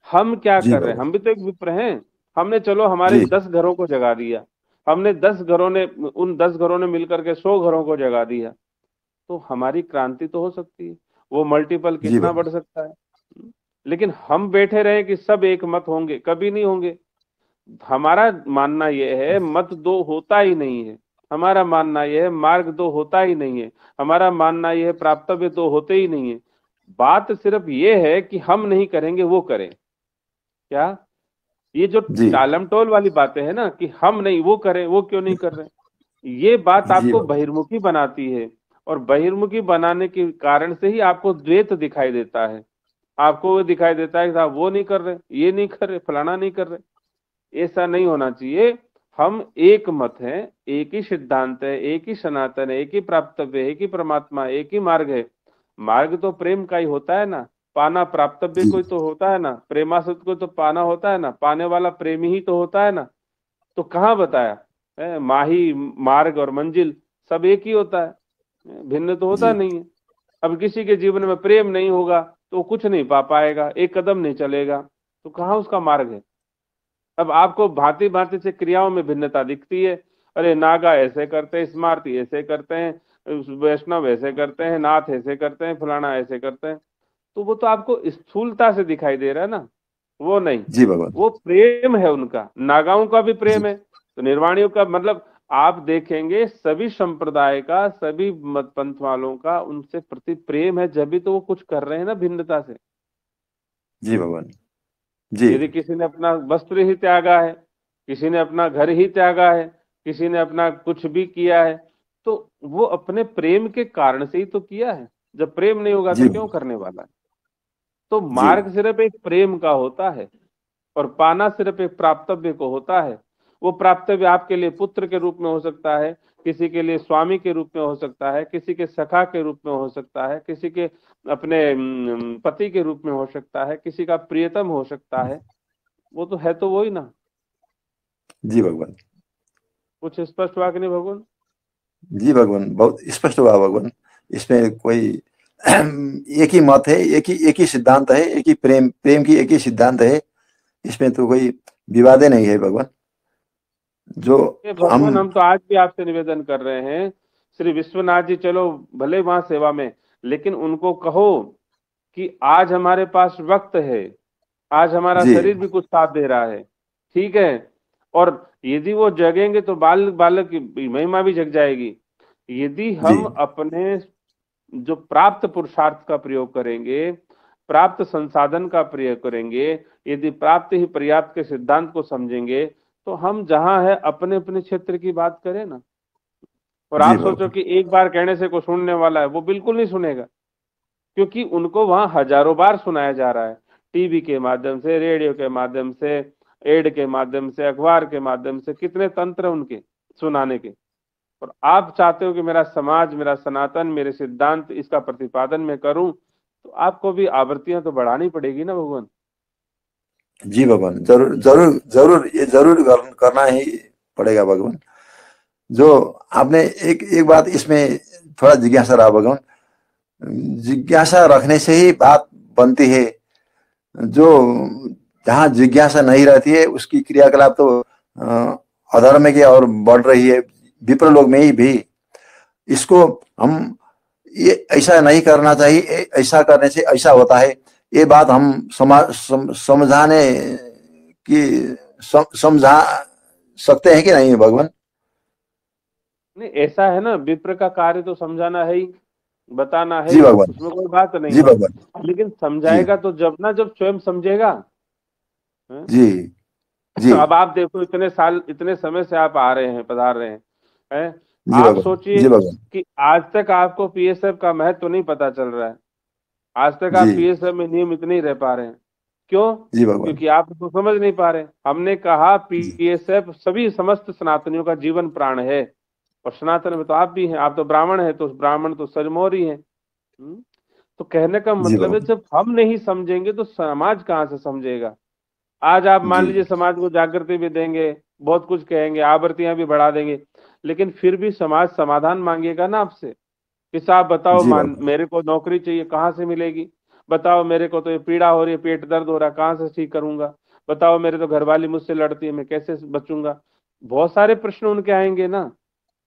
हम क्या जी कर रहे हैं, भगवान। हम भी तो एक विप्र हैं। हमने चलो हमारे जी 10 घरों को जगा दिया, हमने 10 घरों ने, उन 10 घरों ने मिलकर के 100 घरों को जगा दिया, तो हमारी क्रांति तो हो सकती है। वो मल्टीपल जी कितना भगवान। बढ़ सकता है। लेकिन हम बैठे रहे कि सब एक मत होंगे, कभी नहीं होंगे। हमारा मानना यह है मत दो होता ही नहीं है, हमारा मानना यह है मार्ग दो होता ही नहीं है, हमारा मानना यह है प्राप्तव्य दो होते ही नहीं है। बात सिर्फ ये है कि हम नहीं करेंगे वो करें। क्या ये जो जी टालम टोल वाली बातें है ना कि हम नहीं वो करें, वो क्यों नहीं कर रहे, ये बात जी आपको भगवान। बहिर्मुखी बनाती है। और बहिर्मुखी बनाने के कारण से ही आपको द्वैत दिखाई देता है। आपको वो दिखाई देता है कि साहब वो नहीं कर रहे, ये नहीं कर रहे, फलाना नहीं कर रहे। ऐसा नहीं होना चाहिए। हम एक मत हैं, एक ही सिद्धांत है, एक ही सनातन है, एक ही प्राप्तव्य है, एक ही परमात्मा, एक ही मार्ग है। मार्ग तो प्रेम का ही होता है ना, पाना प्राप्तव्य जी कोई तो होता है ना, प्रेमासक्त को तो पाना होता है ना, पाने वाला प्रेमी ही तो होता है ना। तो कहाँ बताया है माही, मार्ग और मंजिल सब एक ही होता है, भिन्न तो होता जी नहीं है। अब किसी के जीवन में प्रेम नहीं होगा तो कुछ नहीं पा पाएगा, एक कदम नहीं चलेगा, तो कहाँ उसका मार्ग है। अब आपको भांति भांति से क्रियाओं में भिन्नता दिखती है। अरे नागा ऐसे करते हैं, स्मारती ऐसे करते हैं, वैष्णव ऐसे करते हैं, नाथ ऐसे करते हैं, फलाना ऐसे करते हैं, तो वो तो आपको स्थूलता से दिखाई दे रहा है ना, वो नहीं। जी भगवान। वो प्रेम है उनका, नागाओं का भी जी प्रेम है, तो निर्वाणियों का मतलब आप देखेंगे सभी संप्रदाय का, सभी मत पंथ वालों का उनसे प्रति प्रेम है, जब भी तो वो कुछ कर रहे हैं ना भिन्नता से। जी भगवान। जी यदि किसी ने अपना वस्त्र ही त्यागा है, किसी ने अपना घर ही त्यागा है, किसी ने अपना कुछ भी किया है, तो वो अपने प्रेम के कारण से ही तो किया है। जब प्रेम नहीं होगा तो जी क्यों करने वाला है। तो जी मार्ग सिर्फ एक प्रेम का होता है और पाना सिर्फ एक प्राप्तव्य को होता है। वो प्राप्तव्य आपके लिए पुत्र के रूप में हो सकता है, किसी के लिए स्वामी के रूप में हो सकता है, किसी के सखा के रूप में हो सकता है, किसी के अपने पति के रूप में हो सकता है, किसी का प्रियतम हो सकता है। वो तो है तो वही ना। जी भगवान। कुछ स्पष्ट हुआ कि नहीं भगवान? जी भगवान, बहुत स्पष्ट हुआ भगवान। इसमें कोई एक ही मत है, एक ही सिद्धांत है, एक ही प्रेम की एक ही सिद्धांत है। इसमें तो कोई विवादे नहीं है भगवान। जो ये हम भगवान, हम तो आज भी आपसे निवेदन कर रहे हैं, श्री विश्वनाथ जी चलो भले वहां सेवा में, लेकिन उनको कहो कि आज हमारे पास वक्त है, आज हमारा जी शरीर भी कुछ साथ दे रहा है, ठीक है, और यदि वो जगेंगे तो बाल बालक की महिमा भी जग जाएगी। यदि जी हम अपने जो प्राप्त पुरुषार्थ का प्रयोग करेंगे, प्राप्त संसाधन का प्रयोग करेंगे, यदि प्राप्त ही पर्याप्त के सिद्धांत को समझेंगे, तो हम जहां है अपने अपने क्षेत्र की बात करें ना। और जी आप सोचो भगवान। कि एक बार कहने से कोई सुनने वाला है, वो बिल्कुल नहीं सुनेगा, क्योंकि उनको वहां हजारों बार सुनाया जा रहा है, टीवी के माध्यम से, रेडियो के माध्यम से, एड के माध्यम से, अखबार के माध्यम से, कितने तंत्र उनके सुनाने के। और आप चाहते हो कि मेरा समाज, मेरा सनातन, मेरे सिद्धांत, इसका प्रतिपादन मैं करूं, तो आपको भी आवृत्तियां तो बढ़ानी पड़ेगी ना भगवान। जी भगवान, जरूर जरूर जरूर, ये जरूर करना ही पड़ेगा भगवान। जो आपने एक एक बात इसमें थोड़ा जिज्ञासा रहा भगवान। जिज्ञासा रखने से ही बात बनती है। जो जहाँ जिज्ञासा नहीं रहती है उसकी क्रियाकलाप तो अधर्म की और बढ़ रही है, विप्र लोग में ही भी। इसको हम, ये ऐसा नहीं करना चाहिए, ऐसा करने से ऐसा होता है, ये बात हम समझाने की समझा सकते हैं कि नहीं भगवान? नहीं, ऐसा है ना, विप्र का कार्य तो समझाना है ही, बताना है जी ही, भगवान। उसमें कोई बात नहीं जी है। भगवान। लेकिन जी समझाएगा तो जब ना, जब स्वयं समझेगा। हैं? जी जी अब आप देखो, इतने साल, इतने समय से आप आ रहे हैं, पधार रहे हैं? जी आप भगवान। सोचिए जी भगवान। कि आज तक आपको पीएसएफ का महत्व तो नहीं पता चल रहा है। आज तक जी आप पीएसएफ में नियमित नहीं रह पा रहे हैं। क्यों? जी भगवान। क्योंकि आप उसको समझ नहीं पा रहे। हमने कहा जी पीएसएफ सभी समस्त सनातनियों का जीवन प्राण है, और सनातन में तो आप भी हैं, आप तो ब्राह्मण हैं, तो ब्राह्मण तो सरमौर ही हैं। तो कहने का जी मतलब है, भगवान। जब हम नहीं समझेंगे तो समाज कहाँ से समझेगा। आज आप मान जी लीजिए समाज को जागृति भी देंगे, बहुत कुछ कहेंगे, आवृत्तियां भी बढ़ा देंगे, लेकिन फिर भी समाज समाधान मांगेगा ना आपसे कि साहब बताओ, जी भगवान। मेरे को नौकरी चाहिए, कहाँ से मिलेगी? बताओ, मेरे को तो ये पीड़ा हो रही है, पेट दर्द हो रहा है, कहाँ से ठीक करूंगा? बताओ, मेरे तो घरवाली मुझसे लड़ती है, मैं कैसे बचूंगा? बहुत सारे प्रश्न उनके आएंगे ना।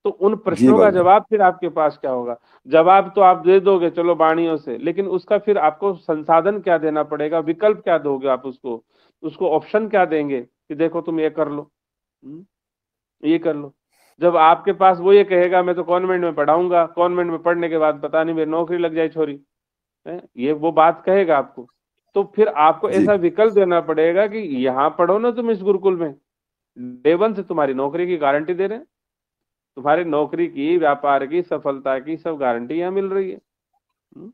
तो उन जी प्रश्नों का भगवान। जवाब फिर आपके पास क्या होगा? जवाब तो आप दे दोगे चलो वाणियों से, लेकिन उसका फिर आपको संसाधन क्या देना पड़ेगा, विकल्प क्या दोगे आप उसको? उसको ऑप्शन क्या देंगे कि देखो तुम ये कर लो, ये कर लो? जब आपके पास वो ये कहेगा मैं तो कॉन्वेंट में पढ़ाऊंगा, कॉन्वेंट में पढ़ने के बाद पता नहीं मेरी नौकरी लग जाए छोरी, है ये वो बात कहेगा आपको। तो फिर आपको जी ऐसा विकल्प देना पड़ेगा कि यहाँ पढ़ो ना तुम इस गुरुकुल में, डे वन से तुम्हारी नौकरी की गारंटी दे रहे हैं, तुम्हारी नौकरी की, व्यापार की, सफलता की सब गारंटी यहाँ मिल रही है। हम्म?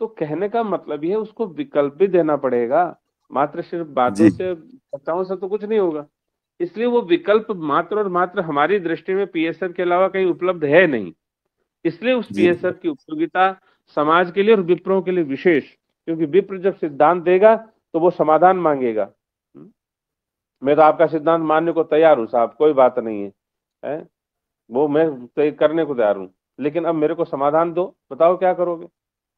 तो कहने का मतलब ये है, उसको विकल्प भी देना पड़ेगा, मात्र सिर्फ बातों जी से, चर्चाओं से तो कुछ नहीं होगा। इसलिए वो विकल्प मात्र और मात्र हमारी दृष्टि में पीएसएफ के अलावा कहीं उपलब्ध है नहीं। इसलिए उस जी पीएसएफ की उपयोगिता समाज के लिए और विप्रों के लिए विशेष, क्योंकि विप्र जब सिद्धांत देगा तो वो समाधान मांगेगा। मैं तो आपका सिद्धांत मानने को तैयार हूँ साहब, कोई बात नहीं है, है? वो मैं करने को तैयार हूँ, लेकिन अब मेरे को समाधान दो, बताओ क्या करोगे?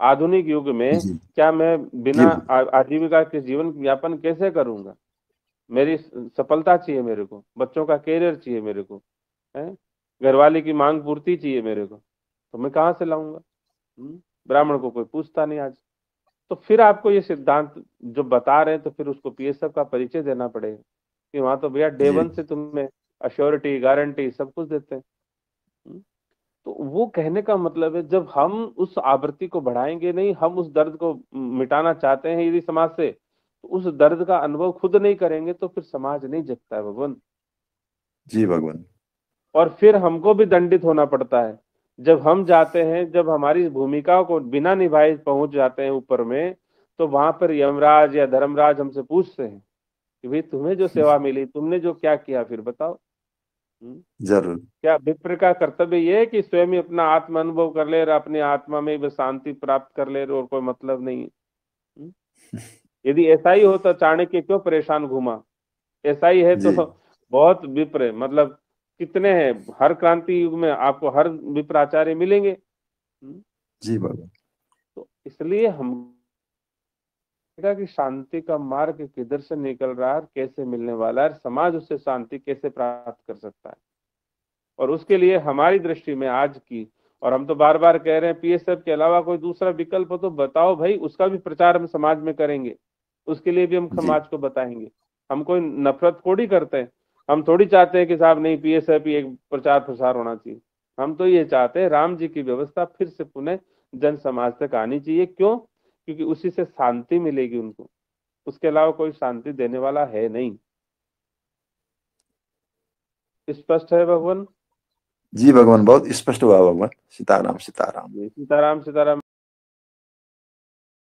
आधुनिक युग में जी क्या मैं जी बिना आजीविका के जीवन यापन कैसे करूंगा? मेरी सफलता चाहिए मेरे को, बच्चों का कैरियर चाहिए मेरे को, है, घरवाली की मांग पूर्ति चाहिए मेरे को, तो मैं कहाँ से लाऊंगा? ब्राह्मण को कोई पूछता नहीं आज। तो फिर आपको ये सिद्धांत जो बता रहे हैं, तो फिर उसको पीएसएफ का परिचय देना पड़ेगा कि वहां तो भैया डे जी वन से तुम्हें अश्योरिटी, गारंटी सब कुछ देते हैं। हम्म? तो वो कहने का मतलब है, जब हम उस आवृत्ति को बढ़ाएंगे नहीं, हम उस दर्द को मिटाना चाहते हैं यदि समाज से, तो उस दर्द का अनुभव खुद नहीं करेंगे तो फिर समाज नहीं जगता है भगवान। जी भगवान। और फिर हमको भी दंडित होना पड़ता है। जब हम जाते हैं, जब हमारी भूमिकाओं को बिना निभाए पहुंच जाते हैं ऊपर में, तो वहां पर यमराज या धर्मराज हमसे पूछते हैं कि भाई तुम्हें जो सेवा मिली, तुमने जो क्या किया, फिर बताओ। हम्म? जरूर। क्या विप्र का कर्तव्य ये है कि स्वयं ही अपना आत्म अनुभव कर ले और अपनी आत्मा में बस शांति प्राप्त कर ले और कोई मतलब नहीं है? हम्म? यदि ऐसा ही होता, चाणक्य क्यों परेशान घूमा? ऐसा ही है तो जी बहुत विप्र, मतलब कितने हैं, हर क्रांति युग में आपको हर विप्राचार्य मिलेंगे। जी भगवान। तो इसलिए हम कि शांति का मार्ग किधर से निकल रहा है, कैसे मिलने वाला है, समाज उससे शांति कैसे प्राप्त कर सकता है। और उसके लिए हमारी दृष्टि में आज की, और हम तो बार बार कह रहे हैं पीएसएफ के अलावा कोई दूसरा विकल्प हो तो बताओ भाई, उसका भी प्रचार हम समाज में करेंगे, उसके लिए भी हम समाज को बताएंगे। हम कोई नफरत थोड़ी करते हैं, हम थोड़ी चाहते हैं कि साहब नहीं पीएसएफ ही एक प्रचार प्रसार होना चाहिए। हम तो ये चाहते हैं राम जी की व्यवस्था फिर से पुनः जन समाज तक आनी चाहिए। क्यों? क्योंकि उसी से शांति मिलेगी उनको, उसके अलावा कोई शांति देने वाला है नहीं। स्पष्ट है भगवान? जी भगवान, बहुत स्पष्ट हुआ भगवान। सीताराम सीताराम। सीताराम सीताराम।